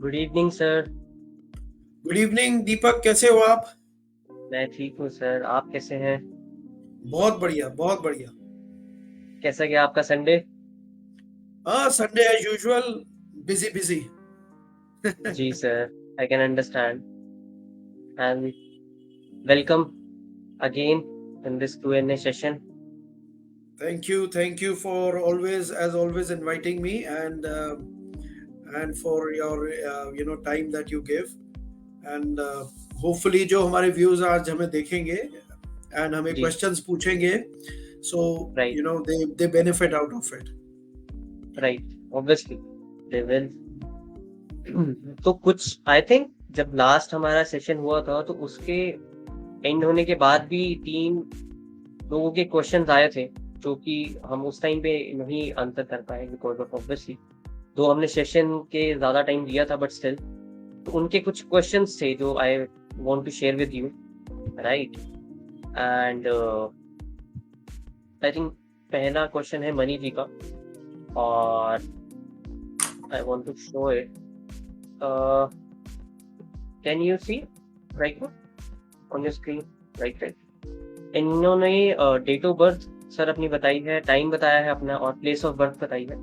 Good evening sir. Good evening Deepak, कैसे हो आप? मैं ठीक हूँ सर, आप कैसे हैं? बहुत बढ़िया, बहुत बढ़िया। कैसा गया आपका संडे? हाँ, Sunday as usual, busy busy. जी sir, I can understand and welcome again in this Q&A session. Thank you for always, as always, inviting me and for your time that you give and hopefully जो हमारे views आज हमें देखेंगे and हमें जी, questions पूछेंगे, so right, they benefit out of it. Right, obviously they will. तो कुछ I think जब लास्ट हमारा सेशन हुआ था तो उसके एंड होने के बाद भी 3 लोगों के क्वेश्चंस आए थे, जो कि हम उस टाइम पे नहीं आंसर कर पाए बिकॉज़ ऑफ ऑब्वियसली दो हमने सेशन के ज़्यादा टाइम दिया था, बट स्टिल तो उनके कुछ क्वेश्चंस थे जो I want to share with you, right? And I think पहला क्वेश्चन है मनी जी का, और I want to show it. Can you see right on your screen? Right. इन्होंने डेट ऑफ बर्थ सर अपनी बताई है, टाइम बताया है अपना, और प्लेस ऑफ बर्थ बताई है,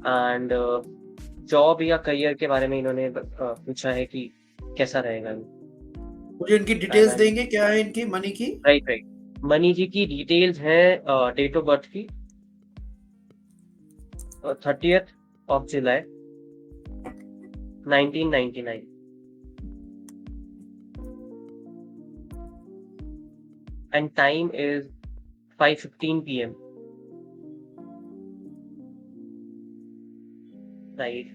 एंड जॉब या करियर के बारे में इन्होंने पूछा है कि कैसा रहेगा। मुझे इनकी डिटेल्स एंड देंगे, क्या है इनकी मनी की? राइट, राइट, मनी जी की डिटेल्स है, डेट ऑफ बर्थ की 30th of July 1999, and time is 5:15 p.m. right,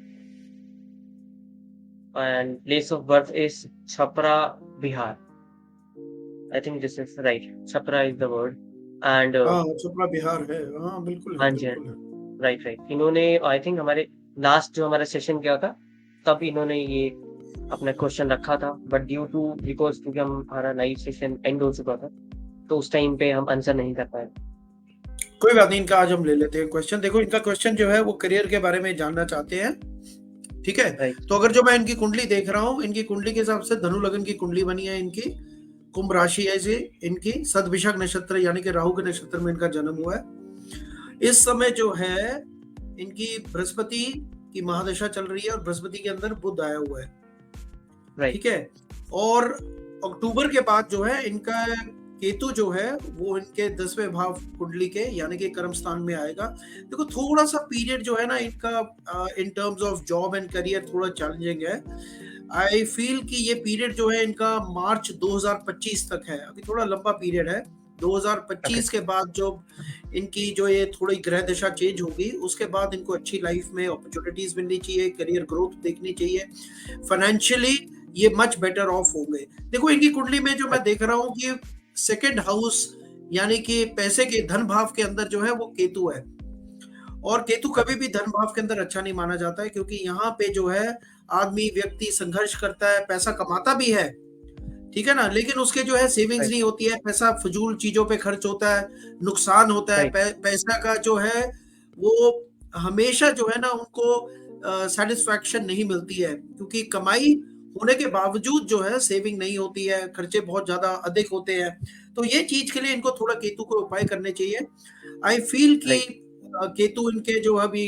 and place of birth is Chhapra, Bihar. I think this is right. Chhapra is the word, and हाँ, छपरा बिहार है। हाँ, बिल्कुल है, हाँ जी, बिल्कुल है। Right, right. इन्होंने आई थिंक हमारे लास्ट जो हमारा सेशन किया था तब इन्होंने ये अपना क्वेश्चन रखा था, बट ड्यू टू बिकॉज क्योंकि हमारा लाइव सेशन एंड हो चुका था तो उस टाइम पे हम आंसर नहीं कर पाए। कोई बात नहीं, इनका आज हम ले लेते हैं क्वेश्चन। देखो, इनका क्वेश्चन जो है वो करियर के बारे में जानना चाहते हैं। ठीक है। राइट, तो अगर जो मैं इनकी कुंडली देख रहा हूँ, इनकी कुंडली के हिसाब से धनु लगन की कुंडली बनी है इनकी। कुंभ राशि है जी इनकी, सदभिषक नक्षत्र यानी कि राहु के नक्षत्र में इनका जन्म हुआ है। इस समय जो है इनकी बृहस्पति की महादशा चल रही है और बृहस्पति के अंदर बुध आया हुआ है। राइट, ठीक है। और अक्टूबर के बाद जो है इनका केतु जो है वो इनके 10वें भाव कुंडली के यानी कि कर्म स्थान में आएगा। देखो, थोड़ा सा पीरियड जो है ना इनका इन terms of job and career थोड़ा चैलेंजिंग है। आई फील कि ये पीरियड जो है इनका मार्च 2025 तक है, अभी थोड़ा लंबा पीरियड है। ओके, 2025 के बाद जो इनकी जो ये थोड़ी ग्रह दशा चेंज होगी उसके बाद इनको अच्छी लाइफ में अपॉर्चुनिटीज मिलनी चाहिए, करियर ग्रोथ देखनी चाहिए, फाइनेंशियली ये मच बेटर ऑफ होंगे। देखो, इनकी कुंडली में जो मैं देख रहा हूँ कि सेकंड हाउस यानी कि पैसे के धन भाव के अंदर जो है वो केतु है। और केतु कभी ओके, भी धन भाव के अंदर अच्छा नहीं माना जाता है, क्योंकि यहाँ पे जो है आदमी व्यक्ति संघर्ष करता है, पैसा कमाता भी है, ठीक है ना, लेकिन उसके जो है सेविंग्स राइट, नहीं होती है, पैसा फजूल चीजों पे खर्च होता है, नुकसान होता है। राइट, पैसा का जो है वो हमेशा जो है ना उनको सेटिस्फैक्शन नहीं मिलती है, क्योंकि कमाई होने के बावजूद जो है सेविंग नहीं होती है, खर्चे बहुत ज्यादा अधिक होते हैं। तो ये चीज के लिए इनको थोड़ा केतु को उपाय करने चाहिए। आई फील कि राइट, केतु इनके जो अभी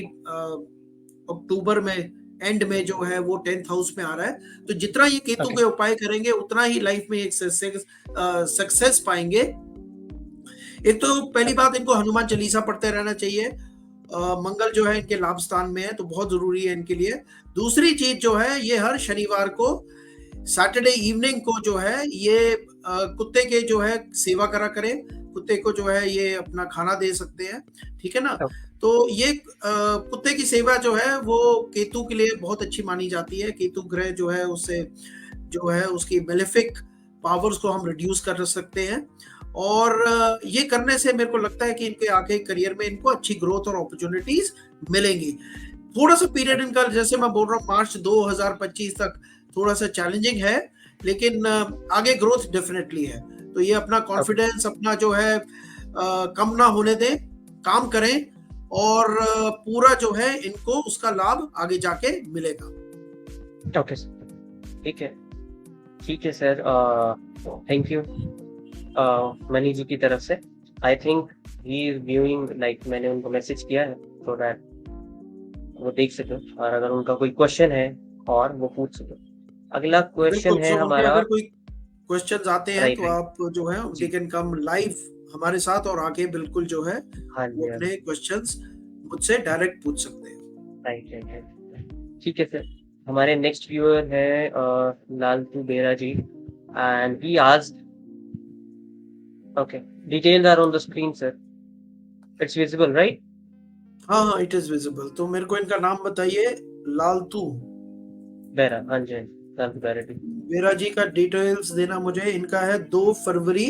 अक्टूबर में एंड में जो है वो 10th हाउस में आ रहा है, तो जितना ये केतु ओके, के उपाय करेंगे उतना ही लाइफ में एक सक्सेस पाएंगे। एक तो पहली ओके, बात, इनको हनुमान चालीसा पढ़ते रहना चाहिए। मंगल जो है इनके लाभ स्थान में है तो बहुत जरूरी है इनके लिए। दूसरी चीज जो है, ये हर शनिवार को सैटरडे इवनिंग को जो है ये कुत्ते के जो है सेवा करा करें। कुत्ते को जो है ये अपना खाना दे सकते हैं, ठीक है ना। तो ये कुत्ते की सेवा जो है वो केतु के लिए बहुत अच्छी मानी जाती है। केतु ग्रह जो है उससे जो है उसकी मेलेफिक पावर्स को हम रिड्यूस कर सकते हैं, और ये करने से मेरे को लगता है कि इनके आगे करियर में इनको अच्छी ग्रोथ और अपॉर्चुनिटीज मिलेंगी। थोड़ा सा पीरियड इनका, जैसे मैं बोल रहा हूँ, मार्च 2025 तक थोड़ा सा चैलेंजिंग है, लेकिन आगे ग्रोथ डेफिनेटली है। तो ये अपना ओके, कॉन्फिडेंस अपना जो है कम ना होने दें, काम करें, और पूरा जो है इनको उसका लाभ आगे जाके मिलेगा। ओके सर, ठीक है सर। थैंक यू मनी जी की तरफ से। I think he is viewing, like मैंने उनको मैसेज किया है तो दैट वो देख सके, और अगर उनका कोई क्वेश्चन है और वो पूछ सके। अगला क्वेश्चन बिल्कुल, है सो उनके हमारा। अगर कोई क्वेश्चंस आते हैं राइट तो राइट। आप जो है दे जी। कैन कम लाइव हमारे साथ और आके बिल्कुल जो है हाँ वो जी हाँ अपने जी। क्वेश्चंस मुझसे डायरेक्ट पूछ सकते हैं। Right right right. ठीक है सर। हमारे नेक्स्ट व्यूअर है Laltu Bera ji, and he asked, okay, details are on the screen sir, it's visible right? हाँ हाँ, इट इज विजिबल। तो मेरे को इनका नाम बताइए। लालतू बेरा, हाँ जी हाँ जी, लालतू बेरा जी। बेरा जी का डिटेल्स देना मुझे। इनका है 2 फरवरी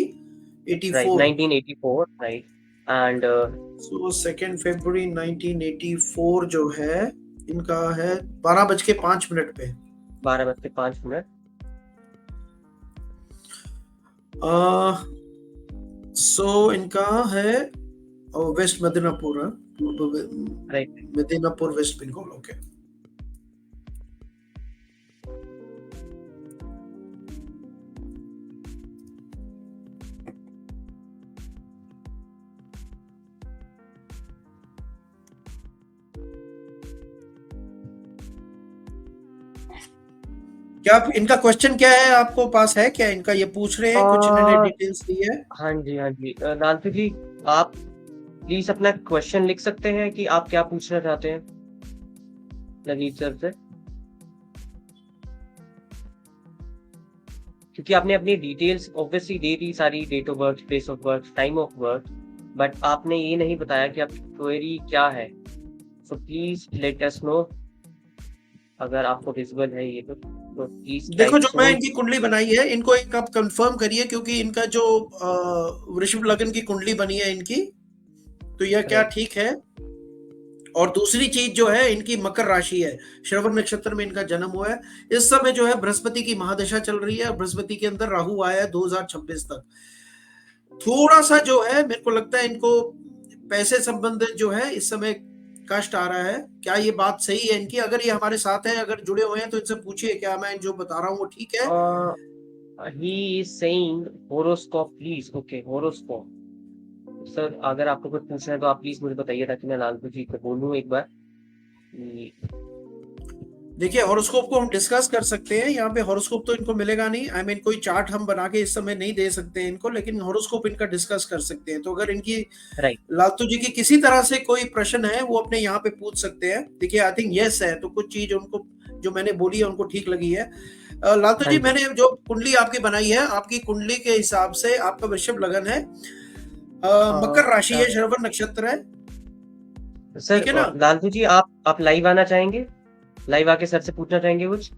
राइट, 84। 1984 राइट। एंड सो 2 फरवरी 1984 जो है इनका है 12:05 पे। 12:05। सो इनका है वेस्ट मिदनापुर। राइट। मिदनापुर वेस्ट बंगाल। ओके। क्या इनका क्वेश्चन क्या है, आपको पास है क्या? इनका ये पूछ रहे हैं, कुछ इन्होंने डिटेल्स दी है। हाँ जी हाँ जी, लालतू जी, आप प्लीज अपना क्वेश्चन लिख सकते हैं कि आप क्या पूछना चाहते हैं नवनीत सर से, क्योंकि आपने अपनी डिटेल्स ऑब्वियसली दे दी सारी, date of birth, place of birth, time of birth, but आपने ये नहीं बताया कि आपकी क्वेरी क्या है। So please let us know, अगर आपको विजिबल है ये तो प्लीज देखो, टाइप जो मैं सून। इनकी कुंडली बनाई है, इनको एक आप कंफर्म करिए, क्योंकि इनका जो वृषभ लग्न की कुंडली बनी है इनकी, तो यह क्या राइट। ठीक है? और दूसरी चीज जो है, इनकी मकर राशि है, श्रवण नक्षत्र में इनका जन्म हुआ है। इस समय जो है बृहस्पति की महादशा चल रही है, बृहस्पति के अंदर राहु आया है 2026 तक। थोड़ा सा जो है मेरे को लगता है इनको पैसे संबंधित जो है इस समय कष्ट आ रहा है। क्या ये बात सही है इनकी? अगर ये हमारे साथ है, अगर जुड़े हुए हैं, तो इनसे पूछिए क्या मैं जो बता रहा हूँ वो ठीक है। He is saying horoscope please. Okay, horoscope sir, अगर आपको कुछ पूछना है तो आप प्लीज मुझे बताइए, ताकि मैं लालतू जी को बोलूं एक बार। देखिए, हॉरोस्कोप को हम डिस्कस कर सकते हैं। यहाँ पे हॉरोस्कोप तो इनको मिलेगा नहीं। आई मीन कोई चार्ट हम बना के इस समय नहीं दे सकते हैं इनको, लेकिन हॉरोस्कोप इनका डिस्कस कर सकते हैं। तो अगर इनकी राइट। लालतू जी की किसी तरह से कोई प्रश्न है, वो अपने यहाँ पे पूछ सकते हैं। देखिए, आई थिंक यस है, तो कुछ चीज उनको जो मैंने बोली है उनको ठीक लगी है। लालतू हाँ जी, जी मैंने जो कुंडली आपकी बनाई है, आपकी कुंडली के हिसाब से आपका वृषभ लगन है, मकर राशि है, श्रवण नक्षत्र है, सर। ठीक है ना? लालतू जी, आप लाइव आना चाहेंगे? लाइव आके सर से पूछना चाहेंगे कुछ?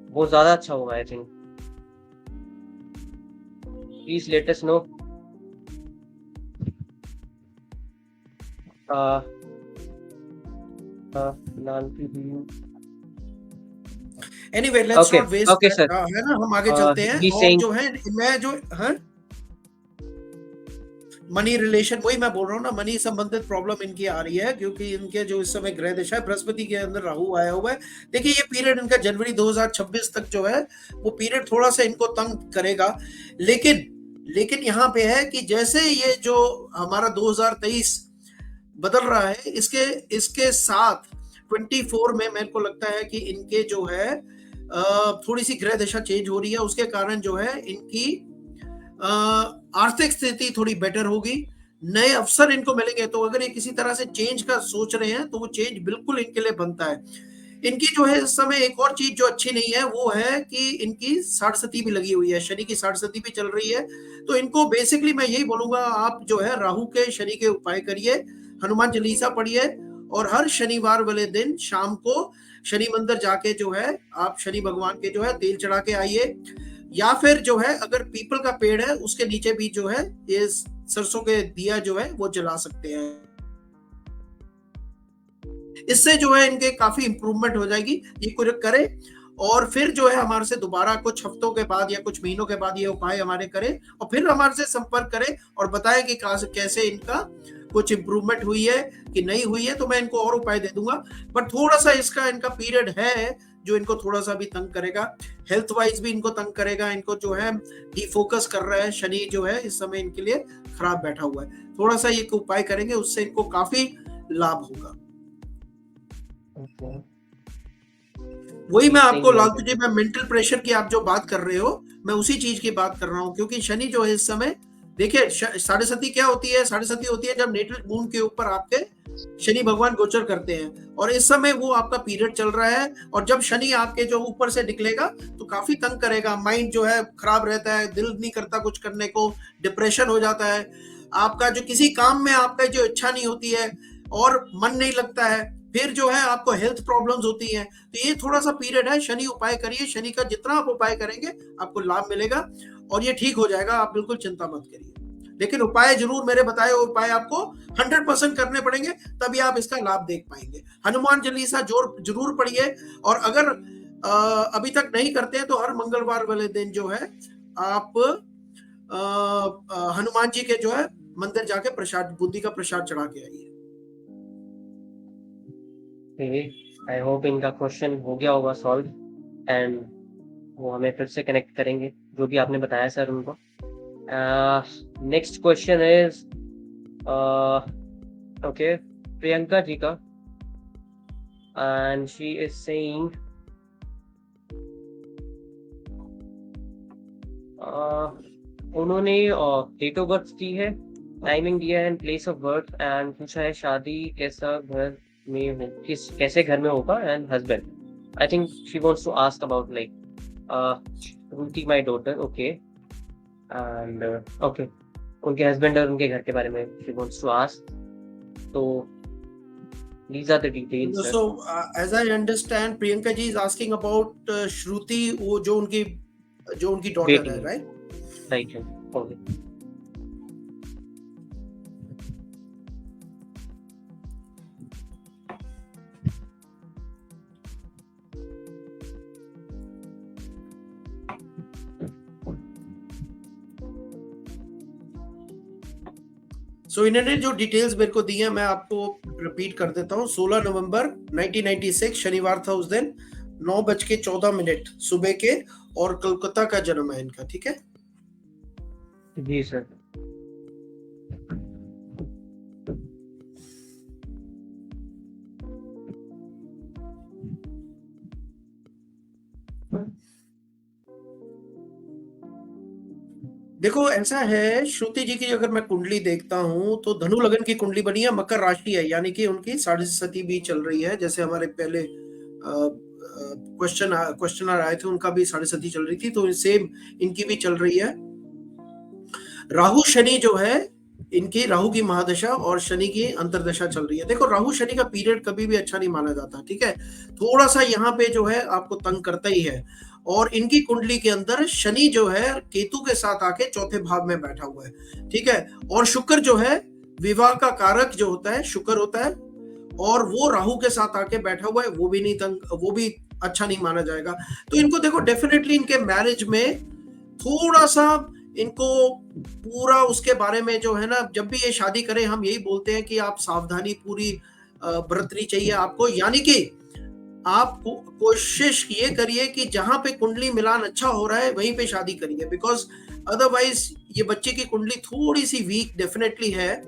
वो ज्यादा अच्छा होगा I think. Please let us know. Laltu ji, anyway, let's okay not waste, okay sir. है ना, हम आगे चलते हैं। ही और सेइंग, जो है मैं जो है मनी रिलेशन, वही मैं बोल रहा हूँ ना, मनी संबंधित प्रॉब्लम इनकी आ रही है, क्योंकि इनके जो इस समय ग्रह दशा है, बृहस्पति के अंदर राहु आया हुआ है। देखिए, ये पीरियड इनका जनवरी 2026 तक जो है, वो पीरियड थोड़ा सा इनको तंग करेगा। लेकिन यहाँ पे है कि जैसे ये जो हमारा 2023 बदल रहा है, इसके इसके साथ 24 में मेरे को लगता है कि इनके जो है थोड़ी सी ग्रह दशा चेंज हो रही है। उसके कारण जो है इनकी आर्थिक स्थिति थोड़ी बेटर होगी, नए अवसर इनको मिलेंगे। तो अगर ये किसी तरह से चेंज का सोच रहे हैं, तो वो चेंज बिल्कुल इनके लिए बनता है। इनकी जो है इस समय एक और चीज जो अच्छी नहीं है, वो है कि इनकी साढ़सती भी लगी हुई है, शनि की साढ़सती भी चल रही है। तो इनको बेसिकली मैं यही बोलूंगा, आप जो है राहु के शनि के उपाय करिए, हनुमान चालीसा पढ़िए, और हर शनिवार वाले दिन शाम को शनि मंदिर जाके जो है आप शनि भगवान के जो है तेल चढ़ा के आइए। या फिर जो है अगर पीपल का पेड़ है, उसके नीचे भी जो है ये सरसों के दिया जो है वो जला सकते हैं। इससे जो है इनके काफी इंप्रूवमेंट हो जाएगी। ये कुछ करे, और फिर जो है हमारे से दोबारा कुछ हफ्तों के बाद या कुछ महीनों के बाद ये उपाय हमारे करें, और फिर हमारे से संपर्क करें और बताएं कि कैसे इनका कुछ इंप्रूवमेंट हुई है कि नहीं हुई है, तो मैं इनको और उपाय दे दूंगा। बट थोड़ा सा इसका इनका पीरियड है जो इनको थोड़ा सा भी तंग करेगा, हेल्थ वाइज भी इनको तंग करेगा। इनको जो है डिफोकस कर रहा है शनि, जो है इस समय इनके लिए खराब बैठा हुआ है। थोड़ा सा ये उपाय करेंगे, उससे इनको काफी लाभ होगा। वही मैं आपको लालतू जी, मैं मेंटल प्रेशर की आप जो बात कर रहे हो, मैं उसी चीज की बात कर रहा हूँ। क्योंकि शनि जो है इस समय, देखिए साढ़े सती क्या होती है, साढ़े सती होती है जब नेटल मून के ऊपर आपके शनि भगवान गोचर करते हैं, और इस समय वो आपका पीरियड चल रहा है। और जब शनि आपके जो ऊपर से निकलेगा तो काफी तंग करेगा, माइंड जो है खराब रहता है, दिल नहीं करता कुछ करने को, डिप्रेशन हो जाता है आपका, जो किसी काम में आपका जो इच्छा नहीं होती है और मन नहीं लगता है, फिर जो है आपको हेल्थ प्रॉब्लम्स होती हैं। तो ये थोड़ा सा पीरियड है, शनि उपाय करिए, शनि का जितना आप उपाय करेंगे आपको लाभ मिलेगा और ये ठीक हो जाएगा, आप बिल्कुल चिंता मत करिए। लेकिन उपाय जरूर, मेरे बताए हुए उपाय आपको 100% करने पड़ेंगे, तभी आप इसका लाभ देख पाएंगे। हनुमान चालीसा जरूर पढ़िए, और अगर अभी तक नहीं करते हैं तो हर मंगलवार वाले दिन जो है आप हनुमान जी के जो है मंदिर जाके प्रसाद, बूंदी का प्रसाद चढ़ा के आइए। आई होप इनका क्वेश्चन हो गया होगा सॉल्व, एंड वो हमें फिर से कनेक्ट करेंगे जो भी आपने बताया सर उनको। Next question is okay, Priyanka ji का, एंड शी इज सेइंग उन्होंने डेट ऑफ बर्थ दी है, टाइमिंग दिया है, प्लेस ऑफ बर्थ, एंड पूछा है शादी कैसा घर में हो, कैसे घर में होगा, and husband. I think she wants to ask about like रूटी my daughter, okay, and okay, उनके हस्बैंड और उनके घर के बारे में शी वांट्स टू आस्क। तो these are the details, sir. So as I understand, Priyanka ji is asking about Shruti, वो जो उनकी डॉटर है, राइट? Right, okay. सो इन्होंने जो डिटेल्स मेरे को दी है मैं आपको रिपीट कर देता हूँ। 16 नवंबर 1996 शनिवार था उस दिन, 9:14 सुबह के, और कोलकाता का जन्म है इनका, ठीक है जी सर। देखो ऐसा है, श्रुति जी की अगर मैं कुंडली देखता हूं तो धनु लगन की कुंडली बनी है, मकर राशि है, यानी कि उनकी साढ़े सती भी चल रही है। जैसे हमारे पहले क्वेश्चनर आए थे उनका भी साढ़े सती चल रही थी, तो सेम इनकी भी चल रही है। राहु शनि जो है, इनकी राहु की महादशा और शनि की अंतरदशा चल रही है। देखो राहु शनि का पीरियड कभी भी अच्छा नहीं माना जाता, ठीक है, थोड़ा सा यहाँ पे जो है आपको तंग करता ही है। और इनकी कुंडली के अंदर शनि जो है केतु के साथ आके चौथे भाव में बैठा हुआ है, ठीक है, और शुक्र जो है विवाह का कारक जो होता है शुक्र होता है, और वो राहु के साथ आके बैठा हुआ है, वो भी नहीं तंग, वो भी अच्छा नहीं माना जाएगा। तो इनको देखो डेफिनेटली इनके मैरिज में थोड़ा सा इनको पूरा उसके बारे में जो है ना, जब भी ये शादी करें हम यही बोलते हैं कि आप सावधानी पूरी बरतनी चाहिए आपको, यानी कि आप कोशिश ये करिए कि जहां पे कुंडली मिलान अच्छा हो रहा है वहीं पे शादी करिए, बिकॉज अदरवाइज ये बच्चे की कुंडली थोड़ी सी वीक डेफिनेटली है,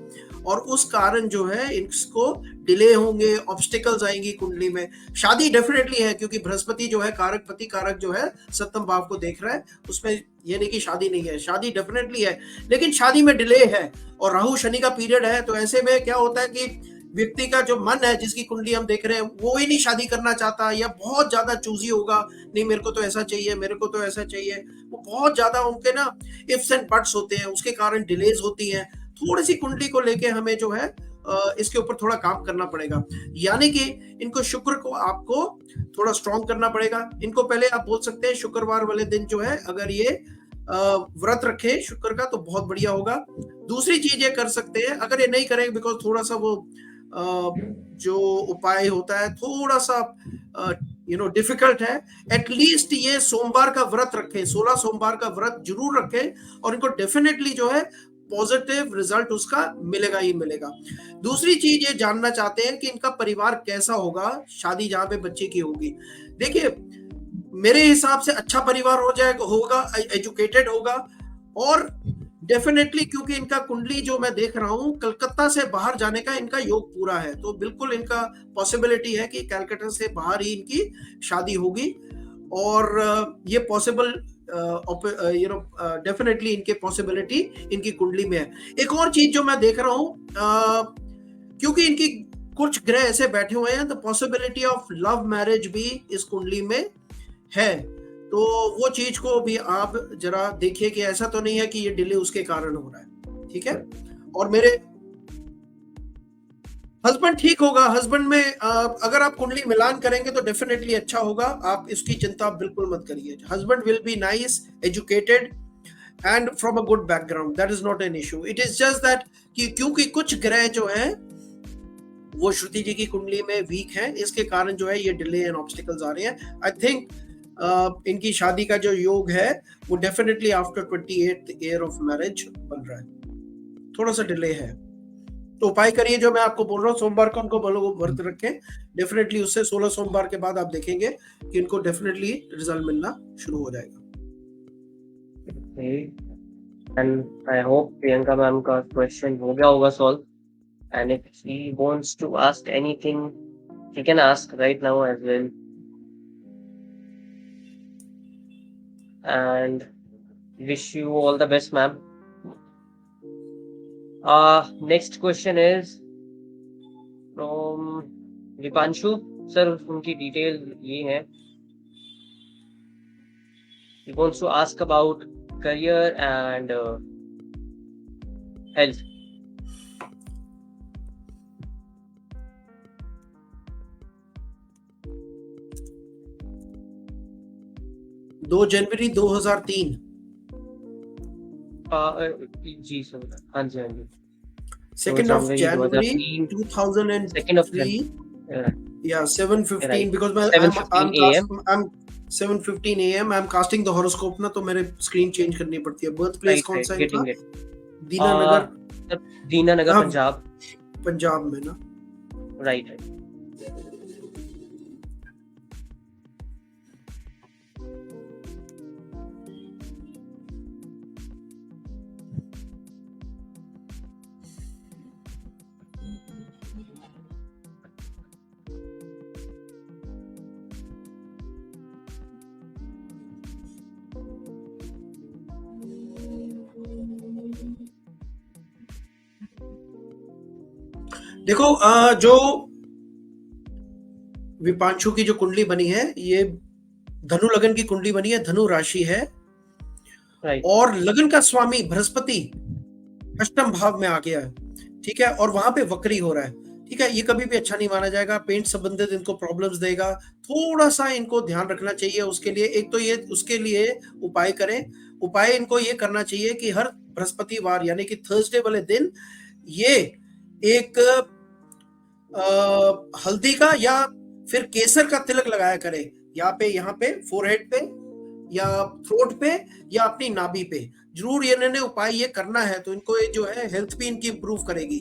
और उस कारण जो है इसको डिले होंगे, ऑब्स्टिकल्स आएंगी कुंडली में। शादी डेफिनेटली है क्योंकि बृहस्पति जो है कारक पति कारक जो है सप्तम भाव को देख रहा है, उसमें ये नहीं कि शादी नहीं है, शादी डेफिनेटली है, लेकिन शादी में डिले है और राहु शनि का पीरियड है। तो ऐसे में क्या होता है कि व्यक्ति का जो मन है, जिसकी कुंडली हम देख रहे हैं, वो ही नहीं शादी करना चाहता, या बहुत ज्यादा चूजी होगा, नहीं मेरे को तो ऐसा चाहिए, मेरे को तो ऐसा चाहिए, वो बहुत ज्यादा उनके ना इफ्स एंड बट्स होते हैं, उसके कारण डिलेज होती है। थोड़ी सी कुंडली को लेके हमें जो है इसके ऊपर थोड़ा काम करना पड़ेगा, यानी कि इनको शुक्र को आपको थोड़ा स्ट्रॉन्ग करना पड़ेगा। इनको पहले आप बोल सकते हैं शुक्रवार वाले दिन जो है अगर ये व्रत रखे शुक्र का तो बहुत बढ़िया होगा। दूसरी चीज ये कर सकते हैं, अगर ये नहीं करेंगे बिकॉज थोड़ा सा वो जो उपाय होता है थोड़ा सा डिफिकल्ट है, एटलीस्ट ये सोमवार का व्रत रखें, 16 सोमवार का व्रत जरूर रखें, और इनको डेफिनेटली जो है पॉजिटिव रिजल्ट उसका मिलेगा ही मिलेगा। दूसरी चीज ये जानना चाहते हैं कि इनका परिवार कैसा होगा, शादी जहां पे बच्चे की होगी। देखिए, मेरे हिसाब से अच्छा परिवार हो जाएगा, होगा, एजुकेटेड होगा, और डेफिनेटली क्योंकि इनका कुंडली जो मैं देख रहा हूँ, कलकत्ता से बाहर जाने का इनका योग पूरा है, तो बिल्कुल इनका पॉसिबिलिटी है कि कलकत्ता से बाहर ही इनकी शादी होगी। और ये पॉसिबल डेफिनेटली इनके पॉसिबिलिटी इनकी कुंडली में है। एक और चीज जो मैं देख रहा हूँ, क्योंकि इनकी कुछ ग्रह ऐसे बैठे हुए हैं, तो पॉसिबिलिटी ऑफ लव मैरिज भी इस कुंडली में है। तो वो चीज को भी आप जरा देखिए कि ऐसा तो नहीं है कि ये डिले उसके कारण हो रहा है, ठीक है। और मेरे हस्बैंड ठीक होगा, हस्बैंड में अगर आप कुंडली मिलान करेंगे तो डेफिनेटली अच्छा होगा, आप इसकी चिंता बिल्कुल मत करिए। Husband will be nice, educated and from a good background, that is not an issue. It is just that कि क्योंकि कुछ ग्रह जो हैं वो श्रुति जी की कुंडली में वीक है, इसके कारण जो है ये डिले एंड ऑब्स्टिकल्स आ रहे हैं। आई थिंक इनकी शादी का जो योग है वो definitely after 28th year of marriage बन रहा है, थोड़ा सा डिले है। तो उपाय करिए जो मैं आपको बोल रहा हूँ, सोमवार को उनको बोलो व्रत रखें, डेफिनेटली उससे 16 सोमवार के बाद आप देखेंगे कि इनको डेफिनेटली रिजल्ट मिलना शुरू हो जाएगा। And I hope Priyanka ma'am का क्वेश्चन हो गया होगा solve, and if she wants to ask anything she can ask right now as well, and wish you all the best, ma'am. Next question is from Vipanshu. Sir, उनकी detail ये है. He wants to ask about career and health. दो जनवरी 2003। जी sir, हाँ जी हाँ जी। 2nd of January 2003, yeah, 7:15 Right. because 7:15 I'm 7:15 AM I'm casting the horoscope ना, तो मेरे screen change करनी पड़ती है। बर्थ प्लेस कौन सा है इनका? दीनानगर, दीनानगर पंजाब, पंजाब में ना, राइट। देखो जो विपांशु की जो कुंडली बनी है, ये धनु लगन की कुंडली बनी है, धनु राशि है, और लगन का स्वामी बृहस्पति अष्टम भाव में आ गया है, ठीक है, और वहां पे वक्री हो रहा है, ठीक है। ये कभी भी अच्छा नहीं माना जाएगा, पेट संबंधित इनको प्रॉब्लम्स देगा, थोड़ा सा इनको ध्यान रखना चाहिए। उसके लिए एक तो ये उसके लिए उपाय करें। उपाय इनको ये करना चाहिए कि हर बृहस्पतिवार यानी कि थर्सडे वाले दिन ये एक हल्दी का या फिर केसर का तिलक लगाया करें, यहाँ पे फोरहेड पे या थ्रोट पे या अपनी नाभि पे। जरूर इन्होंने उपाय ये करना है, तो इनको ये जो है हेल्थ भी इनकी इंप्रूव करेगी।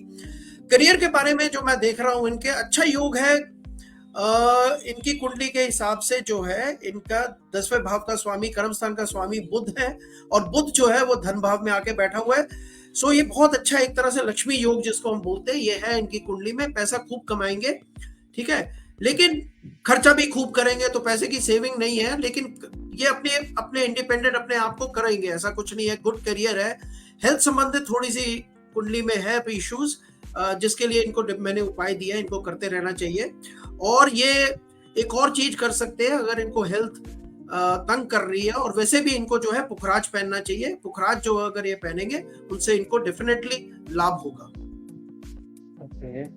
करियर के बारे में जो मैं देख रहा हूँ, इनके अच्छा योग है। इनकी कुंडली के हिसाब से जो है इनका 10वें भाव का स्वामी, कर्म स्थान का स्वामी बुध है, और बुध जो है वो धन भाव में आके बैठा हुआ है। सो ये बहुत अच्छा, एक तरह से लक्ष्मी योग जिसको हम बोलते हैं, ये है इनकी कुंडली में। पैसा खूब कमाएंगे, ठीक है, लेकिन खर्चा भी खूब करेंगे, तो पैसे की सेविंग नहीं है, लेकिन ये अपने इंडिपेंडेंट अपने आप को करेंगे, ऐसा कुछ नहीं है। गुड करियर है। हेल्थ संबंधित थोड़ी सी कुंडली में है इश्यूज, जिसके लिए इनको मैंने उपाय दिया है, इनको करते रहना चाहिए। और ये एक और चीज कर सकते हैं, अगर इनको हेल्थ तंग कर रही है, और वैसे भी इनको जो है पुखराज पहनना चाहिए। पुखराज जो अगर ये पहनेंगे, उनसे इनको डेफिनेटली लाभ होगा। Okay.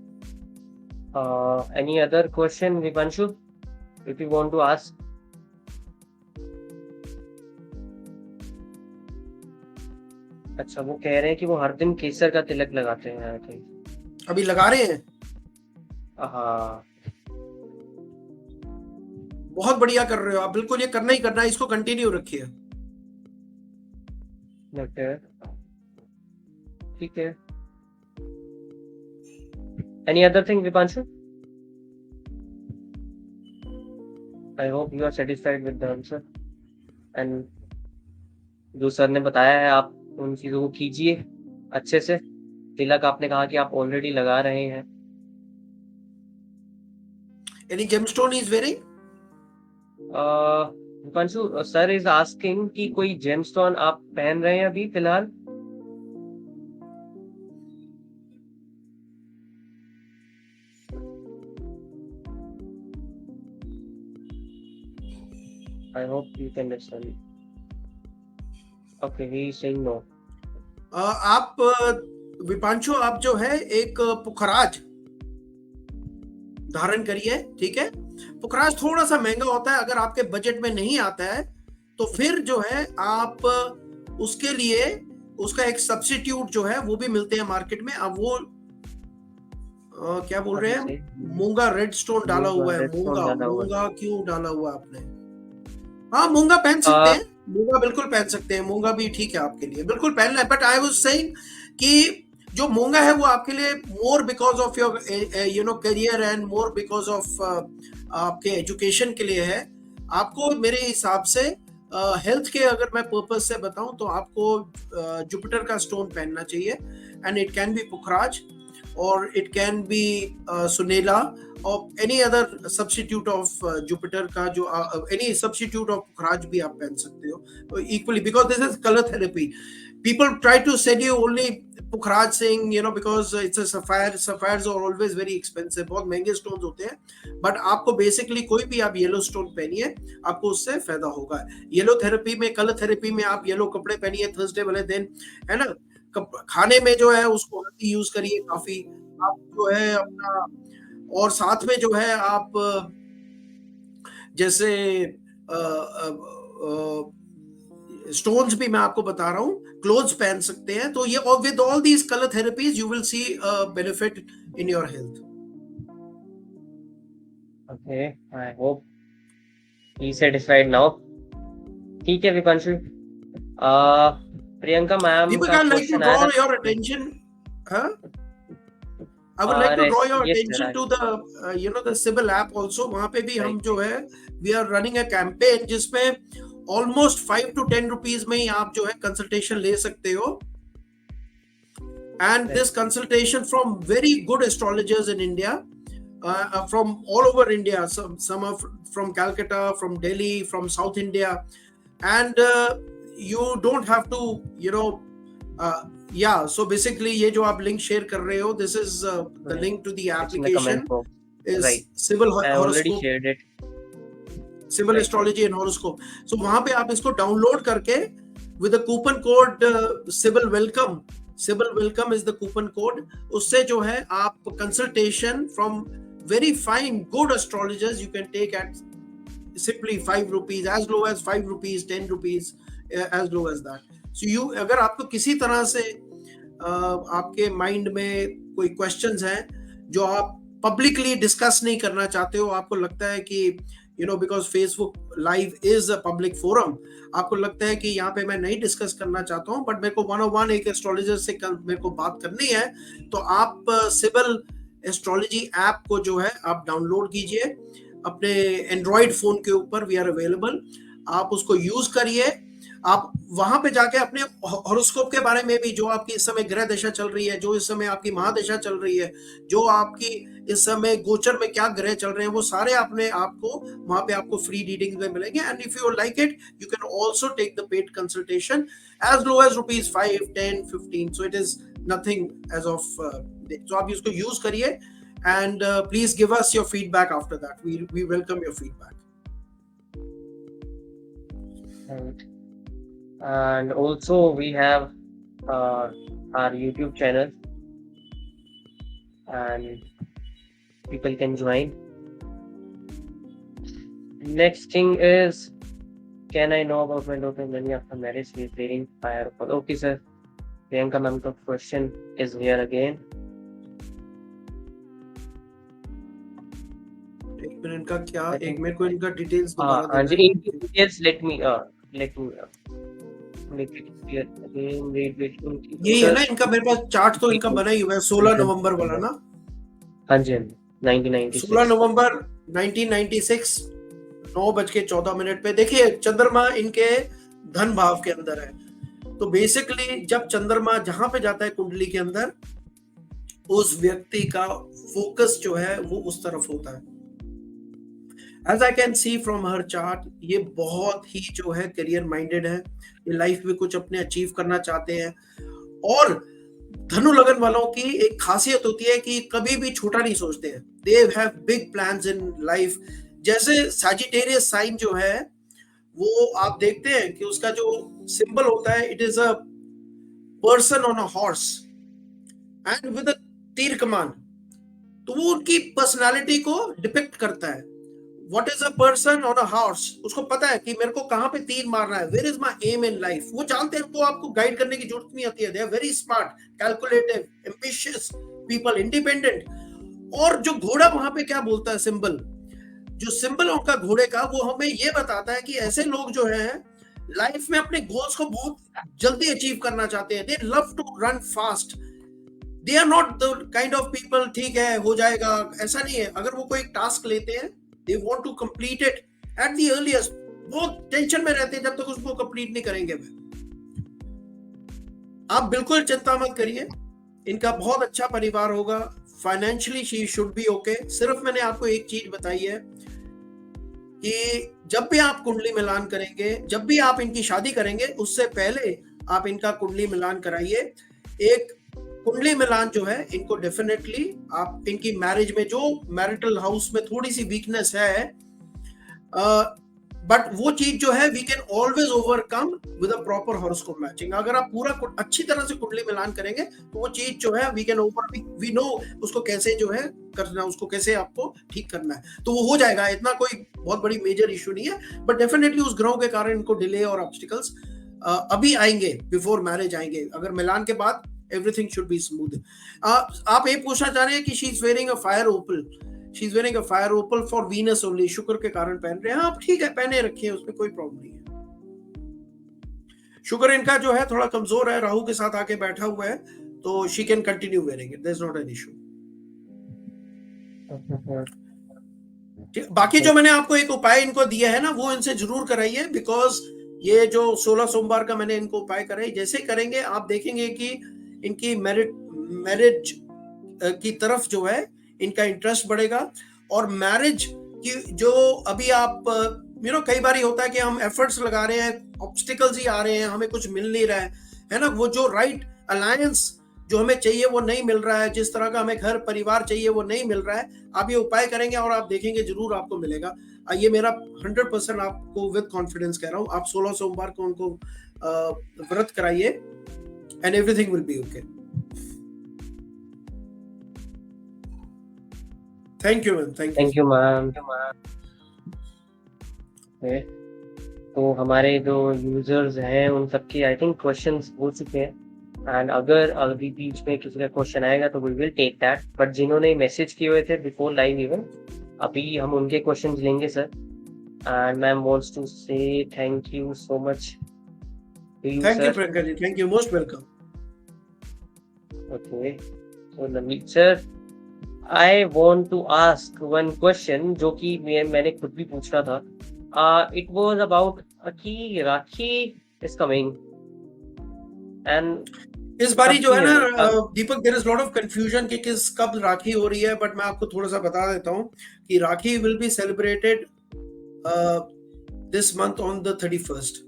Any other question, Vipanshu, if you want to ask? अच्छा, वो कह रहे हैं कि वो हर दिन केसर का तिलक लगाते हैं, आई थिंक अभी लगा रहे हैं। हाँ, बहुत बढ़िया कर रहे हो आप, बिल्कुल ये करना ही करना है, इसको कंटिन्यू रखिए। ठीक है. Any other thing, Vipanshu? I hope you are satisfied with the answer. And जो सर ने बताया है आप उन चीज़ों को कीजिए अच्छे से. तिलक आपने कहा कि आप ऑलरेडी लगा रहे हैं. Any gemstone is wearing? Vipanshu, sir is asking कि कोई gemstone आप पहन रहे हैं अभी फिलहाल? I hope you can understand. Okay, he is saying no. आप विपांशु आप जो है एक पुखराज धारण करिए, ठीक है. पुखराज थोड़ा सा महंगा होता है, अगर आपके बजट में नहीं आता है तो फिर जो है आप उसके लिए उसका एक सब्स्टिट्यूट जो है वो भी मिलते हैं मार्केट में. अब वो क्या बोल रहे हैं, मूंगा रेड स्टोन डाला हुआ है. मूंगा क्यों डाला हुआ आपने? हाँ, मूंगा पहन सकते हैं, मूंगा बिल्कुल पहन सकते हैं, मूंगा भी ठीक है आपके लिए, बिल्कुल पहनना है. बट आई वाज सेइंग कि जो मूंगा है वो आपके लिए more because of your career and more because of आपके एजुकेशन के लिए है. आपको मेरे हिसाब से हेल्थ के अगर मैं पर्पज से बताऊं तो आपको जुपिटर का स्टोन पहनना चाहिए. एंड इट कैन बी पुखराज और इट कैन बी सुनेला और any other substitute of Jupiter का, जो एनी सब्स्टिट्यूट ऑफ पुखराज भी आप पहन सकते हो equally, because this is colour therapy. People try to sell you only Pukhraj saying, because it's a sapphire. Sapphires are always very expensive. बहुत महंगे stones होते हैं. But आपको basically कोई भी आप yellow stone पहनिए, आपको उससे फायदा होगा. Yellow therapy में, color therapy में आप yellow कपड़े पहनिए Thursday वाले दिन, है ना. खाने में जो है उसको हल्दी यूज करिए काफी. आप जो है अपना, और साथ में जो है आप जैसे स्टोन्स भी मैं आपको बता रहा हूँ, क्लोथ्स पहन सकते हैं. तो ये with all these colour therapies you will see benefit in your health. Okay, I hope he satisfied now. ठीक है विपांशु. प्रियंका मैम का क्वेश्चन आया था. योर अटेंशन, हाँ, I would like to draw your attention to the the Sibyl app also. वहाँ पे भी हम जो है we are running a campaign जिसमें almost 5 to 10 rupees में ही आप जो है कंसल्टेशन ले सकते हो. And this consultation from very good astrologers in India, from all over India. Some are from Calcutta, from Delhi, from South India, and you don't have to, yeah. So basically, ये जो आप link share कर रहे हो, this is the link to the application. Is Sibyl horoscope. I already shared it. Sibyl astrology and horoscope. So वहाँ पे आप इसको डाउनलोड करके with the coupon code Sibyl welcome. Sibyl welcome is the coupon code. उससे जो है आप consultation from very fine good astrologers you can take at simply 5 rupees, as low as 5 rupees, 10 rupees, as low as that. So you, अगर आपको किसी तरह से आपके माइंड में कोई क्वेश्चंस हैं जो आप पब्लिकली डिस्कस नहीं करना चाहते हो, आपको लगता है कि because Facebook Live is a public forum, आपको लगता है कि यहाँ पे मैं नहीं डिस्कस करना चाहता हूँ, बट मेरे को 101 एक एस्ट्रोलॉजर से मेरे को बात करनी है, तो आप सिबल एस्ट्रोलॉजी ऐप को जो है आप डाउनलोड कीजिए अपने एंड्रॉइड फोन के ऊपर. We are available. आप उसको यूज करिए. आप वहां पे जाके अपने हॉरोस्कोप के बारे में भी, जो आपकी इस समय ग्रह दशा चल रही है, जो इस समय आपकी महादशा चल रही है, जो आपकी इस समय गोचर में क्या ग्रह चल रहे हैं, वो सारे अपने आपको वहां पे आपको फ्री रीडिंग में मिलेंगे. And if you like it you can also take the paid consultation as low as rupees 5, 10, 15. So it is nothing as of. सो आप इसको यूज करिए and please give us your feedback after that. We welcome your feedback. And also we have our YouTube channel and people can join. Next thing is, can I know about my daughter Nani after marriage? She is dating fire. Okay sir, Priyanka ma'am ka question is here again. एक minute का क्या, एक मेरे को इनका details हाँ जी, इनकी details let me यही है ना इनका, मेरे पास चार्ट तो इनका बना ही हुआ है 16 नवंबर वाला ना। हाँ जी, हाँ जी, 1996। 16 नवंबर 1996 9:14 पे देखिए चंद्रमा इनके धन भाव के अंदर है। तो बेसिकली जब चंद्रमा जहां पे जाता है कुंडली के अंदर, उस व्यक्ति का फोकस जो है वो उस तरफ होता है। As I can see from her chart, ये बहुत ही जो है करियर माइंडेड है, ये लाइफ में कुछ अपने अचीव करना चाहते हैं। और धनु लगन वालों की एक खासियत होती है कि कभी भी छोटा नहीं सोचते हैं, they have big plans in life. जैसे सैजिटेरियस साइन जो है वो आप देखते हैं कि उसका जो सिंबल होता है, it is a person on a horse and with a तीर कमान। तो वो उनकी पर्सनालिटी को डिपिक्ट करता है। What is a person on a horse, उसको पता है कि मेरे को कहां पे तीर मारना है, where is my aim in life. वो जानते हैं, तो आपको गाइड करने की जरूरत नहीं आती है। They are very smart, calculative, ambitious people, independent. और जो घोड़ा वहां पे क्या बोलता है, सिंबल, जो सिंबल उनका घोड़े का, वो हमें ये बताता है कि ऐसे लोग जो हैं लाइफ में अपने गोल्स को बहुत जल्दी अचीव करना चाहते हैं। They love to run fast, they are not the kind of people ठीक है हो जाएगा, ऐसा नहीं है। अगर वो कोई टास्क लेते हैं, they want to complete it at the earliest. बहुत टेंशन में रहते हैं जब तक उसको कंप्लीट नहीं करेंगे। आप बिल्कुल चिंता मत करिए, इनका बहुत अच्छा परिवार होगा। Financially she should be okay. सिर्फ मैंने आपको एक चीज बताई है कि जब भी आप कुंडली मिलान करेंगे, जब भी आप इनकी शादी करेंगे, उससे पहले आप इनका कुंडली मिलान कराइए। एक कुंडली मिलान जो है इनको डेफिनेटली आप इनकी मैरिज में, जो मैरिटल हाउस में थोड़ी सी वीकनेस है, बट वो चीज जो है we can always overcome with a proper horoscope matching. अगर आप पूरा अच्छी तरह से कुंडली मिलान करेंगे तो वो चीज जो है we can over, we know उसको कैसे जो है करना, उसको कैसे आपको ठीक करना है, तो वो हो जाएगा। इतना कोई बहुत बड़ी मेजर इशू नहीं है, बट डेफिनेटली उस ग्रहों के कारण इनको डिले और ऑब्स्टिकल्स अभी आएंगे, बिफोर मैरिज आएंगे। अगर मिलान के बाद everything should be smooth। आप ये पूछना चाह रहे हैं कि she is wearing a fire opal, she is wearing a fire opal for Venus only, शुक्र के कारण पहन रहे हैं। आप ठीक है, पहने रखिए, उसमें कोई प्रॉब्लम नहीं है। शुक्र इनका जो है थोड़ा कमजोर है, राहु के साथ आके बैठा हुआ है, तो she can continue wearing it, there is not an issue। बाकी जो मैंने आपको एक उपाय इनको दिया है ना, वो इनसे जरूर कराइए, बिकॉज ये जो 16 सोमवार का मैंने इनको उपाय कराई, जैसे करेंगे आप देखेंगे कि इनकी मैरिज की तरफ जो है इनका इंटरेस्ट बढ़ेगा। और मैरिज की जो अभी आप कई बार होता है कि हम एफर्ट्स लगा रहे हैं, ऑब्स्टिकल्स ही आ रहे हैं, हमें कुछ मिल नहीं रहा है ना, वो जो राइट अलायंस जो हमें चाहिए वो नहीं मिल रहा है, जिस तरह का हमें घर परिवार चाहिए वो नहीं मिल रहा है। आप ये उपाय करेंगे और आप देखेंगे जरूर आपको मिलेगा। ये मेरा 100% आपको विद कॉन्फिडेंस कह रहा हूँ। आप 16 सोमवार को उनको व्रत कराइए and everything will be okay। Thank you, man. Thank you, ma'am। तो हमारे जो यूजर्स हैं उन सबके आई थिंक क्वेश्चंस हो चुके हैं, एंड अगर अभी बीच में किसी का क्वेश्चन आएगा तो we will take that. But जिन्होंने मैसेज किए हुए थे बिफोर लाइव इवन, अभी हम उनके क्वेश्चंस लेंगे sir. And ma'am wants to say thank you so much. Thank you, Priyanka ji. Thank you, most welcome। Okay, so Navneet sir, I want to ask one question जो कि मैंने खुद भी पूछना था। It was about कि राखी is coming and इस बारी जो है ना Deepak, there is lot of confusion कि किस कब राखी हो रही है, बट मैं आपको थोड़ा सा बता देता हूँ कि Rakhi will be celebrated this month on the 31st